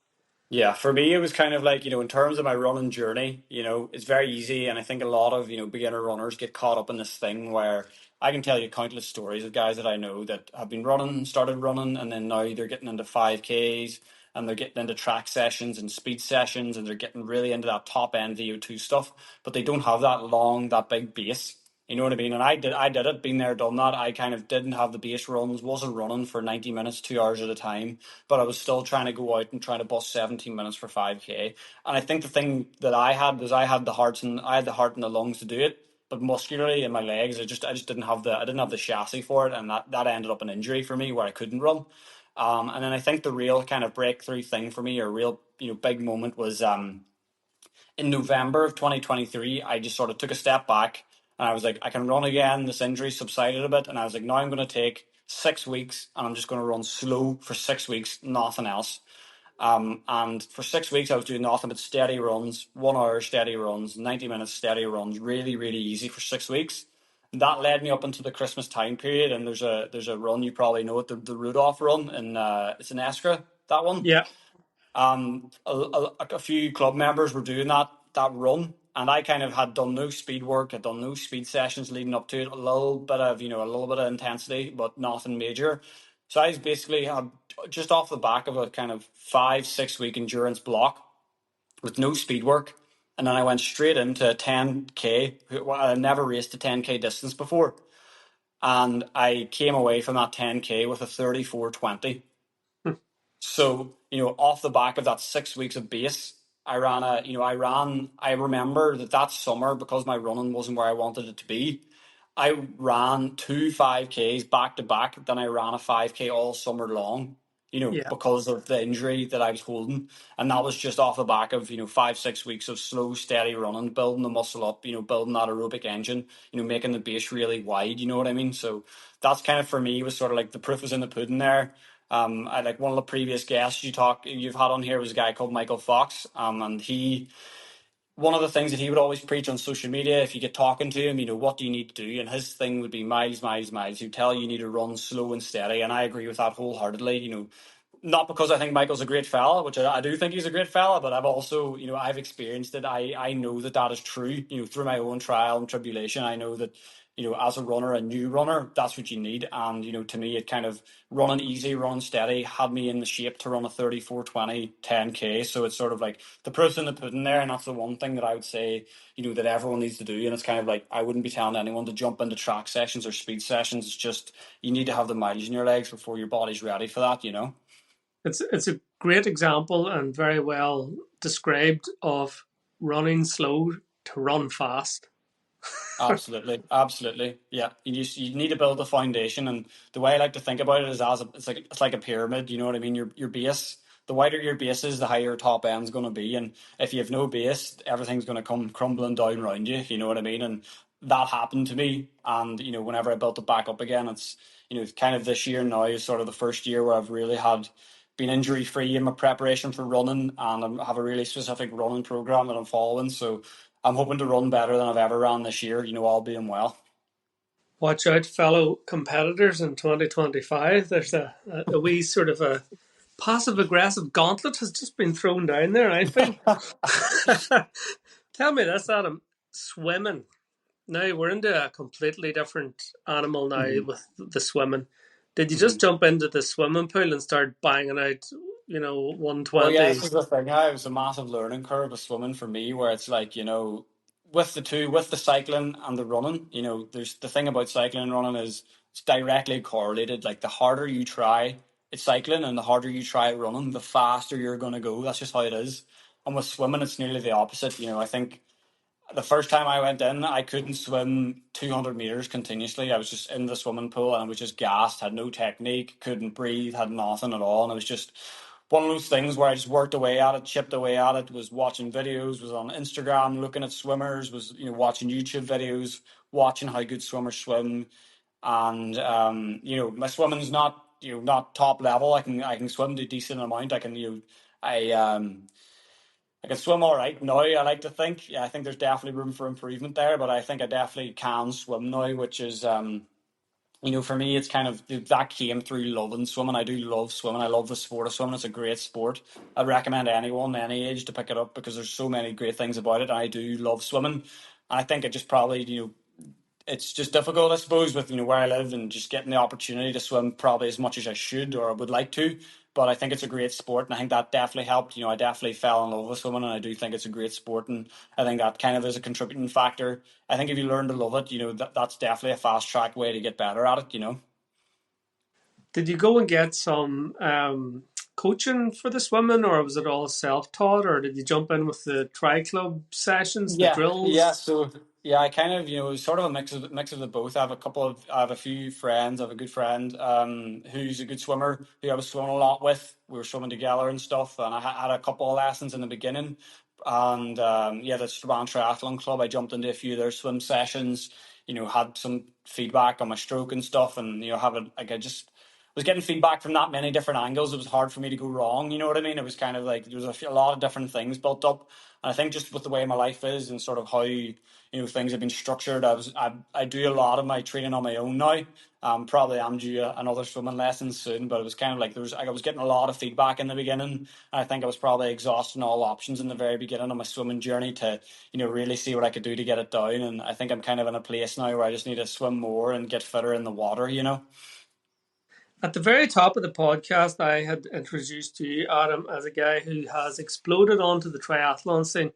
yeah, for me, it was kind of like, in terms of my running journey, it's very easy. And I think a lot of, beginner runners get caught up in this thing where I can tell you countless stories of guys that I know that have been running, started running, and then now they're getting into 5Ks and they're getting into track sessions and speed sessions and they're getting really into that top end VO2 stuff, but they don't have that big base. You know what I mean? And I did it, been there, done that. I kind of didn't have the base runs, wasn't running for 90 minutes, 2 hours at a time, but I was still trying to go out and try to bust 17 minutes for 5K. And I think the thing that I had was I had the heart and the lungs to do it, but muscularly in my legs, I just didn't have the chassis for it, and that ended up an injury for me where I couldn't run. And then I think the real kind of breakthrough thing for me, or real big moment, was in November of 2023, I just sort of took a step back and I was like, I can run again. This injury subsided a bit. And I was like, now I'm going to take 6 weeks and I'm just going to run slow for 6 weeks, nothing else. And for 6 weeks, I was doing nothing but steady runs, 1 hour steady runs, 90 minutes steady runs, really, really easy for 6 weeks. That led me up into the Christmas time period. And there's a run, you probably know it, the Rudolph run, and it's in Eskra, that one. Yeah, A few club members were doing that run, and I kind of had done no speed work. I'd done no speed sessions leading up to it. A little bit of intensity, but nothing major. So I basically had just off the back of a kind of 5 6 week endurance block with no speed work, and then I went straight into a 10K. I never raced a 10K distance before, and I came away from that 10K with a 34:20. So, off the back of that 6 weeks of base, I remember that summer, because my running wasn't where I wanted it to be, I ran two 5Ks back to back. Then I ran a 5K all summer long, yeah. because of the injury that I was holding. And that was just off the back of, 5 6 weeks of slow, steady running, building the muscle up, building that aerobic engine, making the base really wide, you know what I mean? So that's kind of, for me, was sort of like the proof was in the pudding there. I like one of the previous guests you've had on here was a guy called Michael Fox. And one of the things that he would always preach on social media, if you get talking to him, what do you need to do? And his thing would be miles, miles, miles. He'd tell you need to run slow and steady. And I agree with that wholeheartedly. Not because I think Michael's a great fella, which I do think he's a great fella, but I've also, I've experienced it. I know that is true, through my own trial and tribulation. I know that as a runner, a new runner, that's what you need. And, to me, it kind of running easy, running steady, had me in the shape to run a 34:20 10K. So it's sort of like the proof's in the pudding there. And that's the one thing that I would say, that everyone needs to do. And it's kind of like, I wouldn't be telling anyone to jump into track sessions or speed sessions. It's just, you need to have the mileage in your legs before your body's ready for that. It's a great example and very well described of running slow to run fast. Absolutely, absolutely. Yeah, you need to build a foundation, and the way I like to think about it is it's like a pyramid. You know what I mean? Your base, the wider your base is, the higher your top end's going to be, and if you have no base, everything's going to come crumbling down around you. You know what I mean? And that happened to me, and whenever I built it back up again, it's kind of this year now is sort of the first year where I've really had been injury free in my preparation for running, and I have a really specific running program that I'm following. So I'm hoping to run better than I've ever run this year, all being well. Watch out, fellow competitors in 2025. There's a wee sort of a passive aggressive gauntlet has just been thrown down there, I feel. Tell me this, Adam. Swimming. Now we're into a completely different animal now Mhm, with the swimming. Did you just mhm. jump into the swimming pool and start banging out, Well, yeah, this 120s? is the thing. It was a massive learning curve with swimming for me, where it's like, with the cycling and the running, there's the thing about cycling and running is it's directly correlated. Like the harder you try it's cycling and the harder you try running, the faster you're going to go. That's just how it is. And with swimming, it's nearly the opposite. I think the first time I went in, I couldn't swim 200 meters continuously. I was just in the swimming pool and I was just gassed, had no technique, couldn't breathe, had nothing at all. And it was just one of those things where I just worked away at it, chipped away at it, was watching videos, was on Instagram looking at swimmers, was, watching YouTube videos, watching how good swimmers swim. And, my swimming's not top level. I can swim to a decent amount. I, um, I can swim all right now, I like to think. Yeah, I think there's definitely room for improvement there, but I think I definitely can swim now, which is, for me, it's kind of that came through loving swimming. I do love swimming. I love the sport of swimming. It's a great sport. I'd recommend anyone, any age, to pick it up because there's so many great things about it. And I do love swimming. And I think it just probably, it's just difficult, I suppose, with where I live and just getting the opportunity to swim probably as much as I should or I would like to. But I think it's a great sport, and I think that definitely helped. I definitely fell in love with swimming, and I do think it's a great sport, and I think that kind of is a contributing factor. I think if you learn to love it, that's definitely a fast track way to get better at it. Did you go and get some coaching for the swimming, or was it all self taught, or did you jump in with the tri club sessions, the Yeah. drills? So yeah, I kind of, it was sort of a mix of the both. I have a few friends. I have a good friend, who's a good swimmer who I was swimming a lot with. We were swimming together and stuff, and I had a couple of lessons in the beginning. And yeah, the Strabane Triathlon Club, I jumped into a few of their swim sessions. Had some feedback on my stroke and stuff, and I just was getting feedback from that many different angles. It was hard for me to go wrong. You know what I mean? It was kind of like there was a lot of different things built up. And I think just with the way my life is and sort of how things have been structured, I do a lot of my training on my own now. Probably I'm due another swimming lesson soon, but it was kind of like I was getting a lot of feedback in the beginning. And I think I was probably exhausting all options in the very beginning of my swimming journey to really see what I could do to get it down. And I think I'm kind of in a place now where I just need to swim more and get fitter in the water. At the very top of the podcast, I had introduced you, Adam, as a guy who has exploded onto the triathlon scene.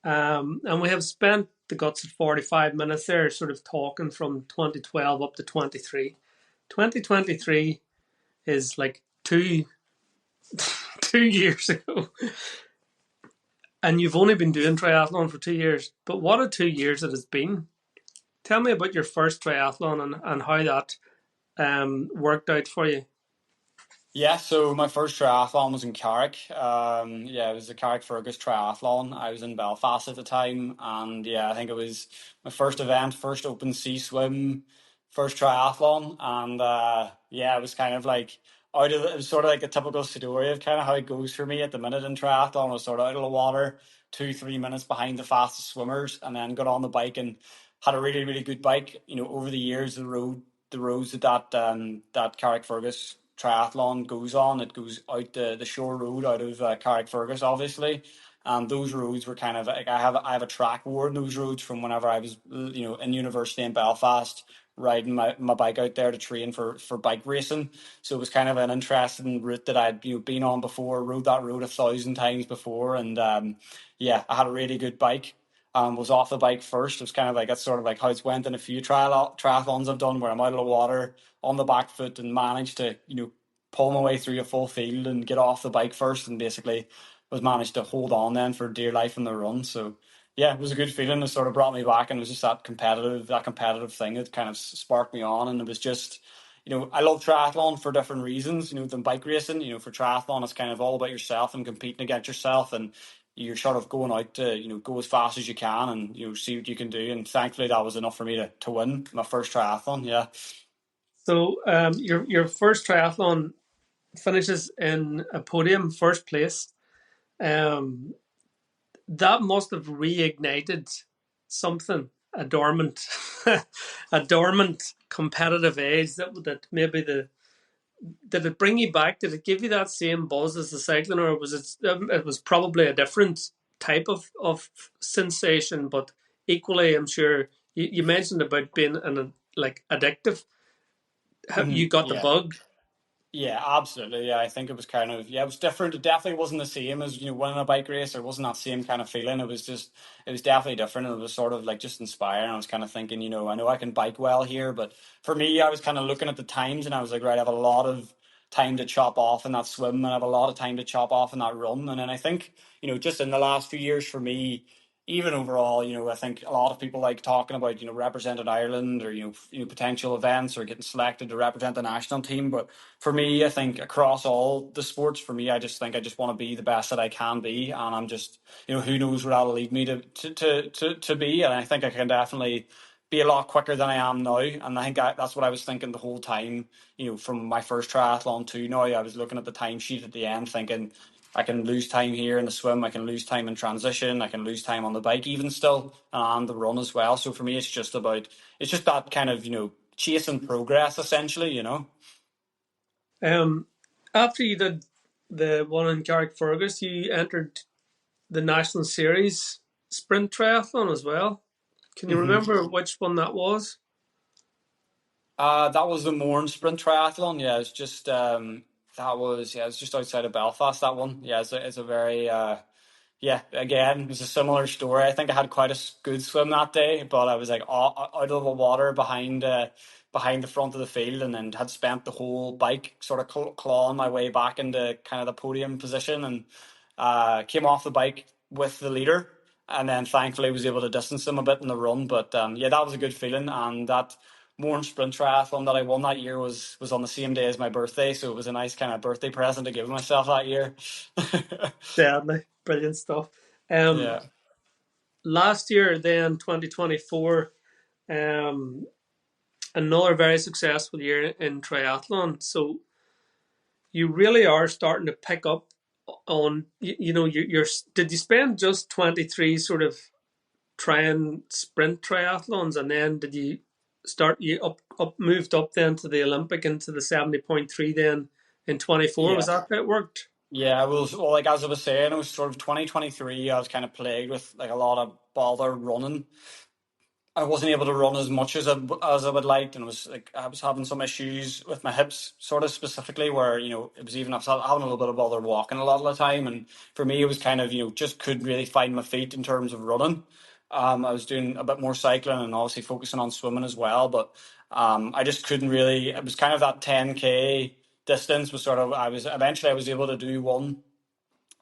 And we have spent the guts of 45 minutes there, sort of talking from 2012 up to 23. 2023 is like two 2 years ago. And you've only been doing triathlon for 2 years. But what a 2 years it has been. Tell me about your first triathlon and how that worked out for you. Yeah, so my first triathlon was in Carrick. Yeah, it was the Carrick Fergus triathlon. I was in Belfast at the time, and yeah, I think it was my first event, first open sea swim, first triathlon, and yeah, it was kind of like it was sort of like a typical story of kind of how it goes for me at the minute in triathlon. I was sort of out of the water, 2-3 minutes behind the fastest swimmers, and then got on the bike and had a really really good bike. Over the years, the roads at that Carrick Fergus triathlon goes on. It goes out the shore road out of Carrickfergus, obviously. And those roads were kind of like I have a track award in those roads from whenever I was in university in Belfast, riding my bike out there to train for bike racing. So it was kind of an interesting route that I'd been on before, rode that road 1,000 times before, and yeah, I had a really good bike. Was off the bike first. It was kind of like that's sort of like how it's went in a few triathlons I've done where I'm out of the water on the back foot and managed to pull my way through a full field and get off the bike first, and basically was managed to hold on then for dear life in the run. So yeah, it was a good feeling. It sort of brought me back, and it was just that competitive thing that kind of sparked me on, and it was just. I love triathlon for different reasons, than bike racing. For triathlon, it's kind of all about yourself and competing against yourself, and you're sort of going out to go as fast as you can and see what you can do. And thankfully, that was enough for me to win my first triathlon. Yeah. So your first triathlon finishes in a podium, first place. Um, that must have reignited something, a dormant, a dormant competitive edge that maybe did it bring you back? Did it give you that same buzz as the cycling, or was it? It was probably a different type of sensation, but equally, I'm sure you mentioned about being like addictive. You got the Yeah. bug. Yeah, absolutely. Yeah, I think it was kind of it was different. It definitely wasn't the same as winning a bike race. It wasn't that same kind of feeling. It was definitely different. It was sort of like just inspiring. I was kind of thinking, I know I can bike well here, but for me, I was kind of looking at the times and I was like, right, I have a lot of time to chop off in that swim and I have a lot of time to chop off in that run. And then I think, just in the last few years for me, even overall, I think a lot of people like talking about, representing Ireland or, potential events or getting selected to represent the national team. But for me, I think across all the sports, for me, I just think I just want to be the best that I can be. And I'm just, who knows where that'll lead me to be. And I think I can definitely be a lot quicker than I am now. And I think that's what I was thinking the whole time, from my first triathlon to now. I was looking at the timesheet at the end thinking, I can lose time here in the swim. I can lose time in transition. I can lose time on the bike even still and the run as well. So for me, it's just that kind of, chasing progress essentially. Um, After you did the one in Carrickfergus, you entered the national series sprint triathlon as well. Can you hmm remember which one that was? That was the Mourne Sprint Triathlon. Yeah, it's just it was just outside of Belfast. That one. Yeah, it's a very yeah, again, it was a similar story. I think I had quite a good swim that day, but I was like out of the water behind the front of the field, and then had spent the whole bike sort of clawing my way back into kind of the podium position, and came off the bike with the leader, and then thankfully was able to distance him a bit in the run. But yeah, that was a good feeling, and that Mourne Sprint Triathlon that I won that year was on the same day as my birthday, so it was a nice kind of birthday present to give myself that year. Deadly, brilliant stuff. Um, Yeah. Last year, then 2024, um, another very successful year in triathlon. So you really are starting to pick up on you're did you spend just 23 sort of trying sprint triathlons, and then did you start you up moved up then to the Olympic into the 70.3 then in 24? Was Yeah. that how it worked? Yeah, it was well, like as I was saying, it was sort of 2023. I was kind of plagued with like a lot of bother running. I wasn't able to run as much as I would like, and it was like I was having some issues with my hips, sort of specifically, where it was even I was having a little bit of bother walking a lot of the time, and for me it was kind of just couldn't really find my feet in terms of running. I was doing a bit more cycling and obviously focusing on swimming as well, but I just couldn't really. It was kind of that 10K distance was sort of I was able to do one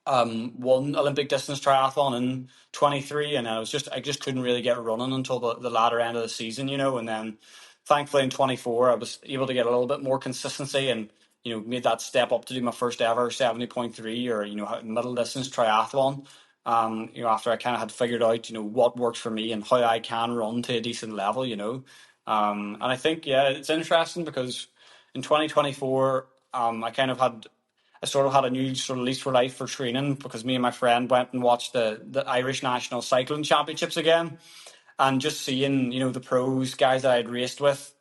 Olympic distance triathlon in 23, and I just couldn't really get running until the latter end of the season, and then thankfully in 24 I was able to get a little bit more consistency and made that step up to do my first ever 70.3 or middle distance triathlon. After I kind of had figured out what works for me and how I can run to a decent level, and I think yeah, it's interesting because in 2024 I sort of had a new sort of lease for life for training because me and my friend went and watched the Irish National Cycling Championships again, and just seeing the pros, guys that I'd raced with,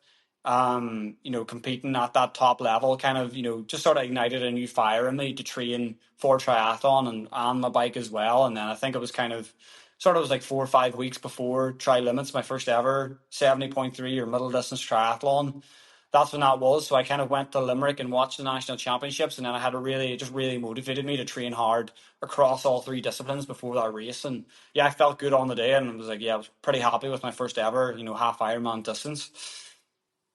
competing at that top level kind of, just sort of ignited a new fire in me to train for triathlon and my bike as well. And then I think it was kind of sort of was like 4 or 5 weeks before Tri Limits, my first ever 70.3 or middle distance triathlon. That's when that was. So I kind of went to Limerick and watched the national championships, and then I had it just really motivated me to train hard across all three disciplines before that race. And yeah, I felt good on the day, and was like, yeah, I was pretty happy with my first ever, half Ironman distance.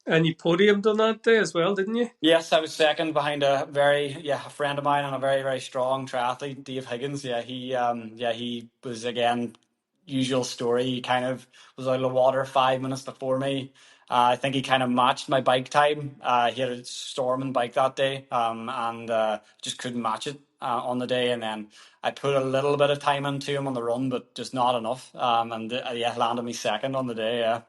And you podiumed on that day as well, didn't you? Yes, I was second behind a friend of mine and a very, very strong triathlete, Dave Higgins. He was again, usual story. He kind of was out of the water 5 minutes before me. I think he kind of matched my bike time. He had a storming bike that day, and just couldn't match it on the day. And then I put a little bit of time into him on the run, but just not enough. And yeah, landed me second on the day. Yeah.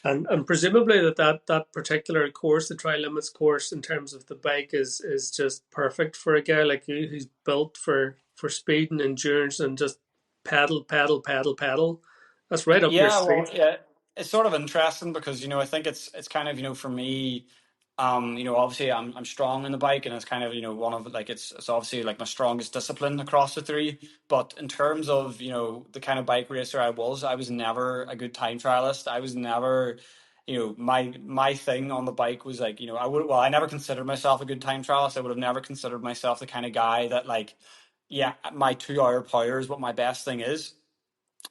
And presumably that particular course, the Tri Limits course, in terms of the bike, is just perfect for a guy like you who's built for speed and endurance and just pedal, pedal, pedal, pedal. That's right up your Yeah, well, street. yeah, it's sort of interesting because I think it's kind of for me, obviously I'm strong in the bike, and it's kind of one of like it's obviously like my strongest discipline across the three. But in terms of the kind of bike racer I was never a good time trialist. I was never, my thing on the bike was like I never considered myself a good time trialist. I would have never considered myself the kind of guy that like, yeah, my 2 hour power is what my best thing is.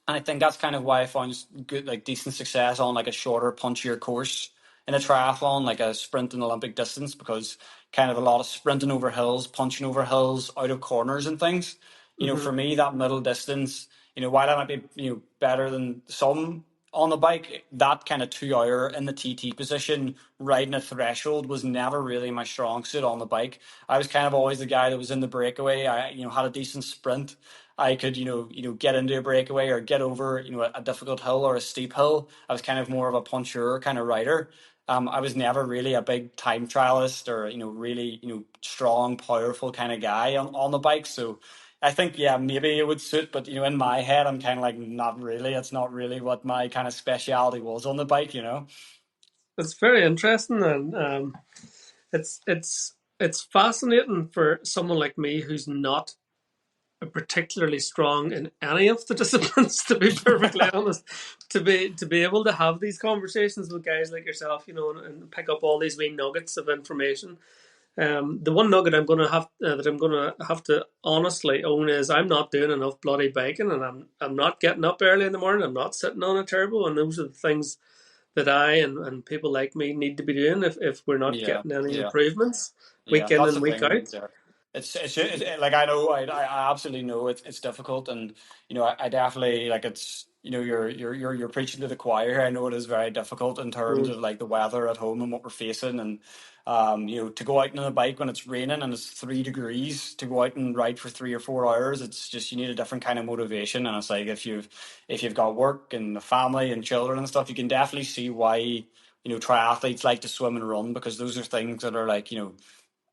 And I think that's kind of why I found good, like decent success on like a shorter, punchier course in a triathlon, like a sprint and Olympic distance, because kind of a lot of sprinting over hills, punching over hills, out of corners and things. Hmm. For me, that middle distance, while I might be, better than some on the bike, that kind of 2 hour in the TT position, riding a threshold was never really my strong suit on the bike. I was kind of always the guy that was in the breakaway. I, had a decent sprint. I could, get into a breakaway or get over, a difficult hill or a steep hill. I was kind of more of a puncher kind of rider. I was never really a big time trialist or, really, strong, powerful kind of guy on the bike. So I think, yeah, maybe it would suit, but, in my head, I'm kind of like, not really. It's not really what my kind of speciality was on the bike. It's very interesting, and it's fascinating for someone like me who's not particularly strong in any of the disciplines, to be perfectly honest, to be able to have these conversations with guys like yourself, and pick up all these wee nuggets of information. The one nugget I'm gonna have to honestly own is I'm not doing enough bloody biking, and I'm not getting up early in the morning. I'm not sitting on a turbo, and those are the things that I and people like me need to be doing if we're not Yeah, getting any yeah. improvements week Yeah, in that's and the week thing. out. Yeah. Like I know I absolutely know it's difficult, and I definitely like it's you're preaching to the choir here. I know it is very difficult in terms Mm. of like the weather at home and what we're facing, and to go out on a bike when it's raining and it's 3 degrees to go out and ride for 3 or 4 hours. It's just you need a different kind of motivation, and it's like if you've got work and a family and children and stuff, you can definitely see why triathletes like to swim and run, because those are things that are like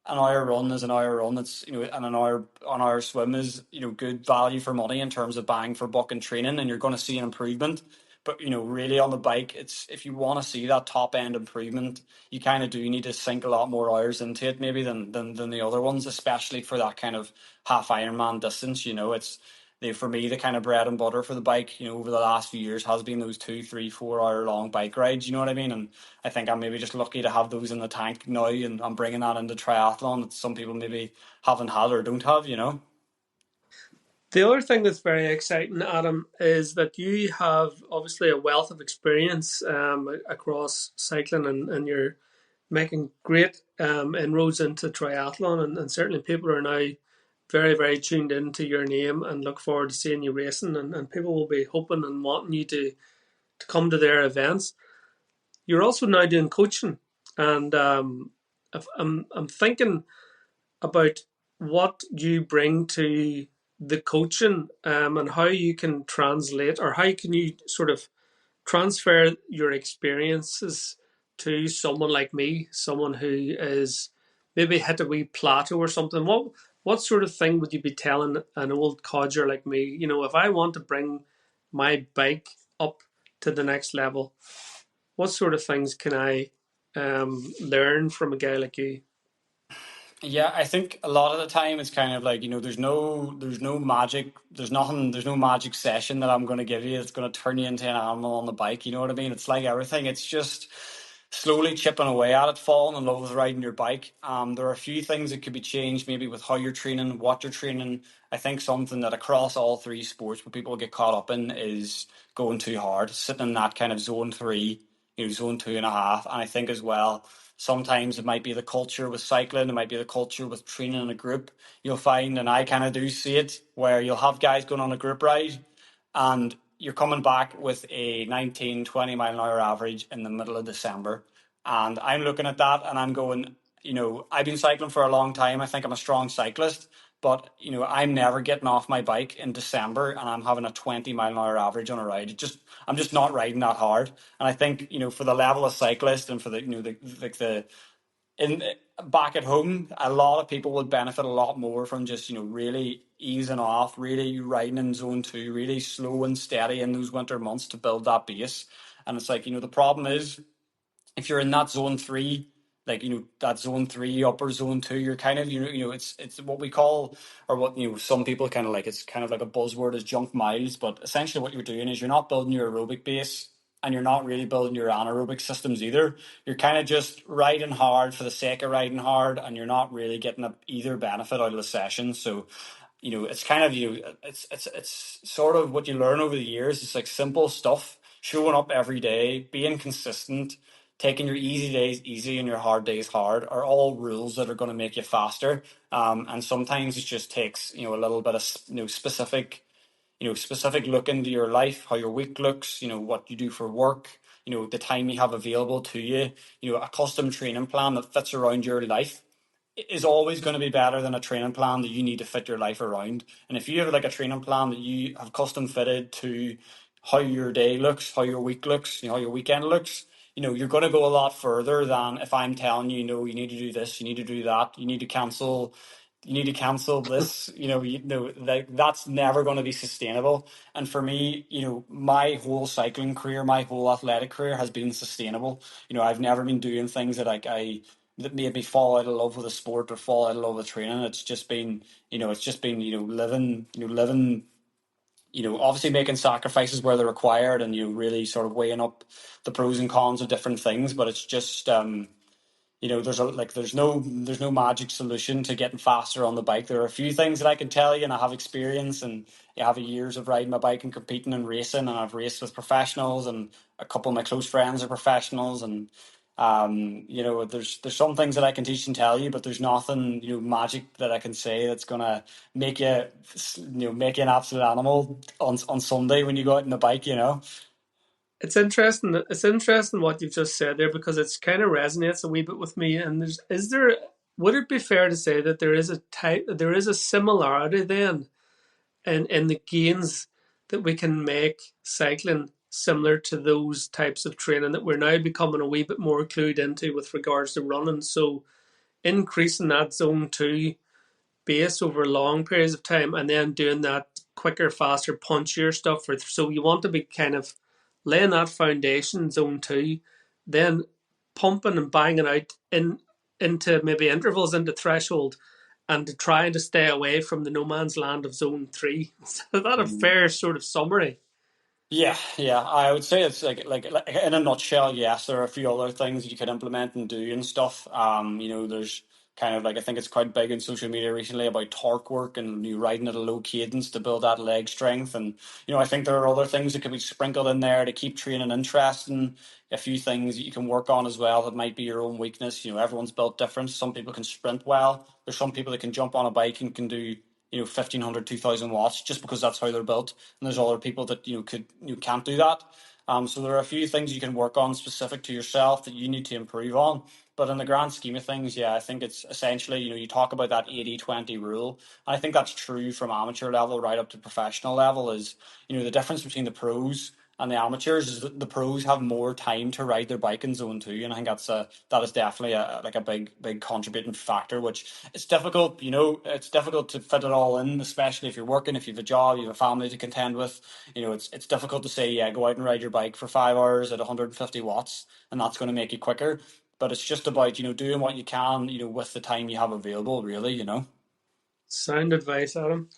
an hour run is an hour run. It's and an hour swim is good value for money in terms of bang for buck and training, and you're going to see an improvement. But really on the bike, it's if you want to see that top end improvement, you kind of do need to sink a lot more hours into it, maybe than the other ones, especially for that kind of half Ironman distance. It's for me the kind of bread and butter for the bike. Over the last few years has been those 2, 3, 4 hour long bike rides. You know what I mean? And I think I'm maybe just lucky to have those in the tank now, and I'm bringing that into triathlon that some people maybe haven't had or don't have. The other thing that's very exciting, Adam, is that you have obviously a wealth of experience across cycling, and you're making great inroads into triathlon, and certainly people are now very, very tuned into your name and look forward to seeing you racing, and people will be hoping and wanting you to come to their events. You're also now doing coaching, and if I'm thinking about what you bring to the coaching, and how you can translate, or how can you sort of transfer your experiences to someone like me, someone who is maybe hit a wee plateau or something. What sort of thing would you be telling an old codger like me? If I want to bring my bike up to the next level, what sort of things can I learn from a guy like you? Yeah, I think a lot of the time it's kind of like, there's no magic, there's no magic session that I'm going to give you that's going to turn you into an animal on the bike. You know what I mean? It's like everything. It's just slowly chipping away at it, falling in love with riding your bike. There are a few things that could be changed, maybe with how you're training, what you're training. I think something that across all three sports, what people get caught up in is going too hard, sitting in that kind of zone three, zone 2.5. And I think as well, sometimes it might be the culture with cycling, it might be the culture with training in a group. You'll find, and I kind of do see it, where you'll have guys going on a group ride and you're coming back with a 19, 20 mile an hour average in the middle of December. And I'm looking at that and I'm going, I've been cycling for a long time. I think I'm a strong cyclist, but I'm never getting off my bike in December and I'm having a 20 mile an hour average on a ride. I'm just not riding that hard. And I think, for the level of cyclist and for the in back at home, a lot of people would benefit a lot more from just really easing off, really riding in zone two, really slow and steady in those winter months to build that base. And it's like, the problem is if you're in that zone three, like that zone three, upper zone two, you're kind of it's what we call, or what some people kind of like, it's kind of like a buzzword, is junk miles. But essentially, what you're doing is you're not building your aerobic base, and you're not really building your anaerobic systems either. You're kind of just riding hard for the sake of riding hard, and you're not really getting either benefit out of the session. So it's kind of it's sort of what you learn over the years. It's like simple stuff, showing up every day, being consistent, taking your easy days easy and your hard days hard, are all rules that are going to make you faster. And sometimes it just takes a little bit of specific look into your life, how your week looks, what you do for work, the time you have available to you, a custom training plan that fits around your life is always going to be better than a training plan that you need to fit your life around. And if you have like a training plan that you have custom fitted to how your day looks, how your week looks, how your weekend looks, you're going to go a lot further than if I'm telling you, you need to do this, you need to do that, you need to cancel this, like that's never going to be sustainable. And for me, my whole cycling career, my whole athletic career has been sustainable. I've never been doing things that made me fall out of love with a sport or fall out of love with training. It's just been, living, obviously making sacrifices where they're required, and you really sort of weighing up the pros and cons of different things. But it's just, there's no magic solution to getting faster on the bike. There are a few things that I can tell you, and I have experience, and I have years of riding my bike and competing and racing, and I've raced with professionals, and a couple of my close friends are professionals, and there's some things that I can teach and tell you, but there's nothing magic that I can say that's gonna make make you an absolute animal on Sunday when you go out on the bike. It's interesting. It's interesting what you've just said there, because it's kind of resonates a wee bit with me. And would it be fair to say that there is a similarity then in the gains that we can make cycling similar to those types of training that we're now becoming a wee bit more clued into with regards to running? So increasing that zone two base over long periods of time, and then doing that quicker, faster, punchier stuff. So you want to be kind of laying that foundation, zone two, then pumping and banging out into maybe intervals, into threshold, and to trying to stay away from the no man's land of zone three. Is that a fair sort of summary? Yeah, yeah. I would say it's like in a nutshell, yes, there are a few other things you could implement and do and stuff. There's kind of like, I think it's quite big in social media recently about torque work and you riding at a low cadence to build that leg strength. And I think there are other things that could be sprinkled in there to keep training interesting. A few things that you can work on as well that might be your own weakness. Everyone's built different. Some people can sprint well. There's some people that can jump on a bike and can do 1,500, 2,000 watts just because that's how they're built. And there's other people that can't do that. So there are a few things you can work on specific to yourself that you need to improve on. But in the grand scheme of things, yeah, I think it's essentially, you talk about that 80-20 rule. And I think that's true from amateur level right up to professional level. Is the difference between the pros and the amateurs is that the pros have more time to ride their bike in zone two, and I think that is definitely a big contributing factor. Which it's difficult, it's difficult to fit it all in, especially if you're working, if you have a job, you have a family to contend with. It's difficult to say, yeah, go out and ride your bike for 5 hours at 150 watts, and that's going to make you quicker. but it's just about, doing what you can, with the time you have available, really. Sound advice, Adam.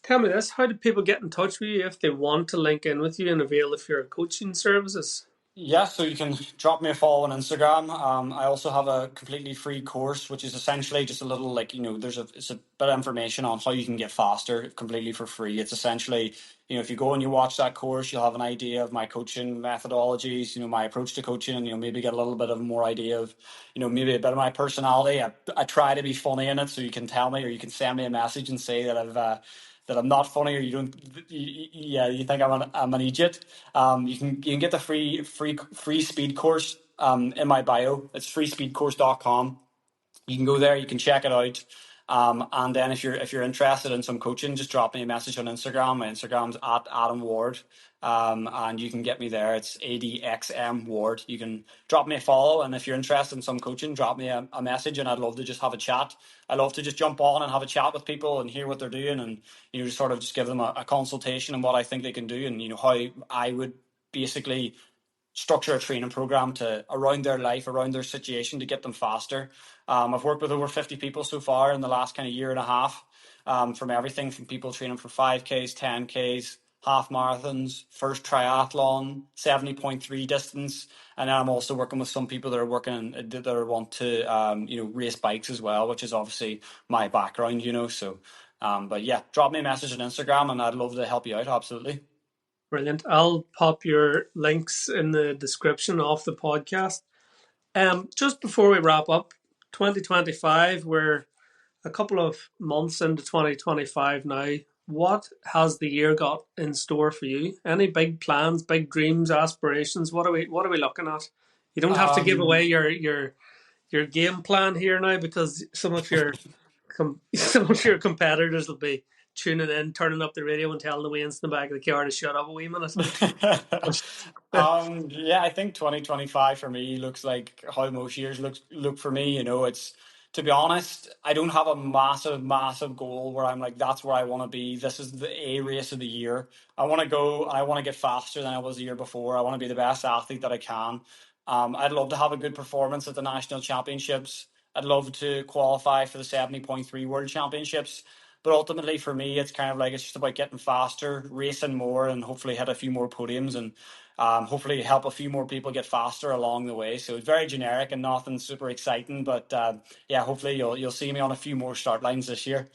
Tell me this: how do people get in touch with you if they want to link in with you and avail of your coaching services? Yeah, so you can drop me a follow on Instagram. I also have a completely free course, which is essentially just a little like, it's a bit of information on how you can get faster completely for free. It's essentially, if you go and you watch that course, you'll have an idea of my coaching methodologies, my approach to coaching, and you'll maybe get a little bit of more idea of, maybe a bit of my personality. I try to be funny in it, so you can tell me or you can send me a message and say that that I'm not funny, or you don't, yeah, you think I'm an idiot. You can get the free speed course in my bio. It's freespeedcourse.com. You can go there, you can check it out. And then if you're interested in some coaching, just drop me a message on Instagram. My Instagram's at Adam Ward. And you can get me there. It's ADXM Ward. You can drop me a follow, and if you're interested in some coaching, drop me a message, and I'd love to just have a chat. I love to just jump on and have a chat with people and hear what they're doing, and just sort of just give them a consultation on what I think they can do, and how I would basically structure a training program to around their life, around their situation, to get them faster. I've worked with over 50 people so far in the last kind of year and a half, from everything from people training for 5Ks, 10Ks, half marathons, first triathlon, 70.3 distance. And then I'm also working with some people that are working, that are want to, race bikes as well, which is obviously my background, so, but yeah, drop me a message on Instagram and I'd love to help you out. Absolutely. Brilliant. I'll pop your links in the description of the podcast. Just before we wrap up, 2025, we're a couple of months into 2025 now. What has the year got in store for you? Any big plans, big dreams, aspirations? What are we looking at? You don't have to give Um, away your game plan here now, because some of your competitors will be tuning in, turning up the radio, and telling the Waynes in the back of the car to shut up a wee minute. yeah, I think 2025 for me looks like how most years look for me. It's, to be honest, I don't have a massive goal where I'm like, that's where I want to be. This is the A race of the year. I want to go and I want to get faster than I was the year before. I want to be the best athlete that I can. I'd love to have a good performance at the national championships. I'd love to qualify for the 70.3 world championships. But ultimately, for me, it's kind of like it's just about getting faster, racing more, and hopefully hit a few more podiums, and hopefully help a few more people get faster along the way. So it's very generic and nothing super exciting, but yeah, hopefully you'll see me on a few more start lines this year.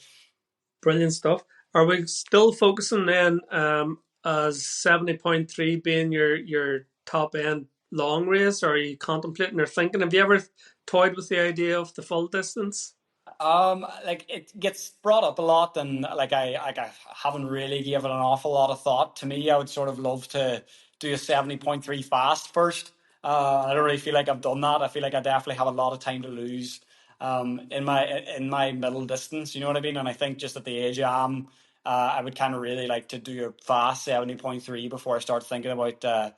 Brilliant stuff. Are we still focusing then, as 70.3 being your top end long race, or are you contemplating or thinking? Have you ever toyed with the idea of the full distance? Like it gets brought up a lot, and like I haven't really given an awful lot of thought. To me, I would sort of love to do a 70.3 fast first. I don't really feel like I've done that. I feel like I definitely have a lot of time to lose in my middle distance. You know what I mean? And I think just at the age I am, I would kind of really like to do a fast 70.3 before I start thinking about a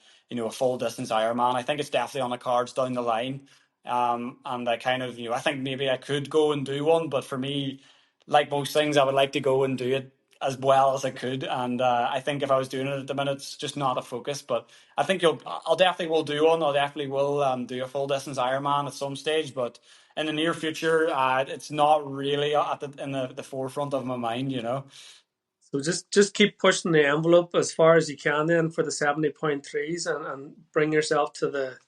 full distance Ironman. I think it's definitely on the cards down the line. And I kind of, I think maybe I could go and do one, but for me, like most things, I would like to go and do it as well as I could. And I think if I was doing it at the minute, it's just not a focus. But I think I'll definitely will do one. I definitely will do a full distance Ironman at some stage. But in the near future, it's not really in the forefront of my mind. So just keep pushing the envelope as far as you can then for the 70.3s, and bring yourself to the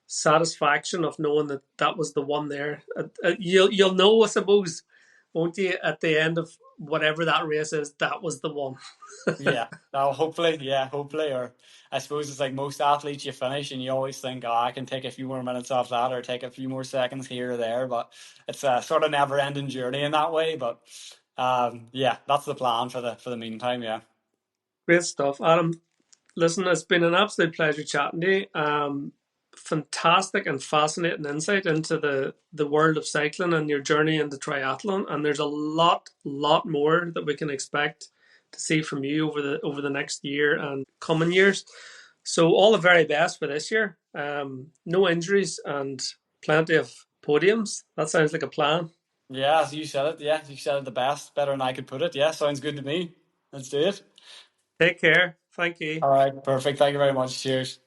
satisfaction of knowing that that was the one there. You'll know, I suppose, won't you, at the end of whatever that race is, that was the one. Yeah, now hopefully, yeah, hopefully. Or I suppose it's like most athletes, you finish and you always think, oh, I can take a few more minutes off that or take a few more seconds here or there. But it's a sort of never ending journey in that way. But yeah, that's the plan for the meantime. Yeah. Great stuff, Adam. Listen, it's been an absolute pleasure chatting to you. Fantastic and fascinating insight into the world of cycling and your journey into triathlon. And there's a lot more that we can expect to see from you over the next year and coming years. So all the very best for this year. No injuries and plenty of podiums. That sounds like a plan. Yeah, as you said it. Yeah, you said it the best, better than I could put it. Yeah, sounds good to me. Let's do it. Take care. Thank you. All right, perfect. Thank you very much. Cheers.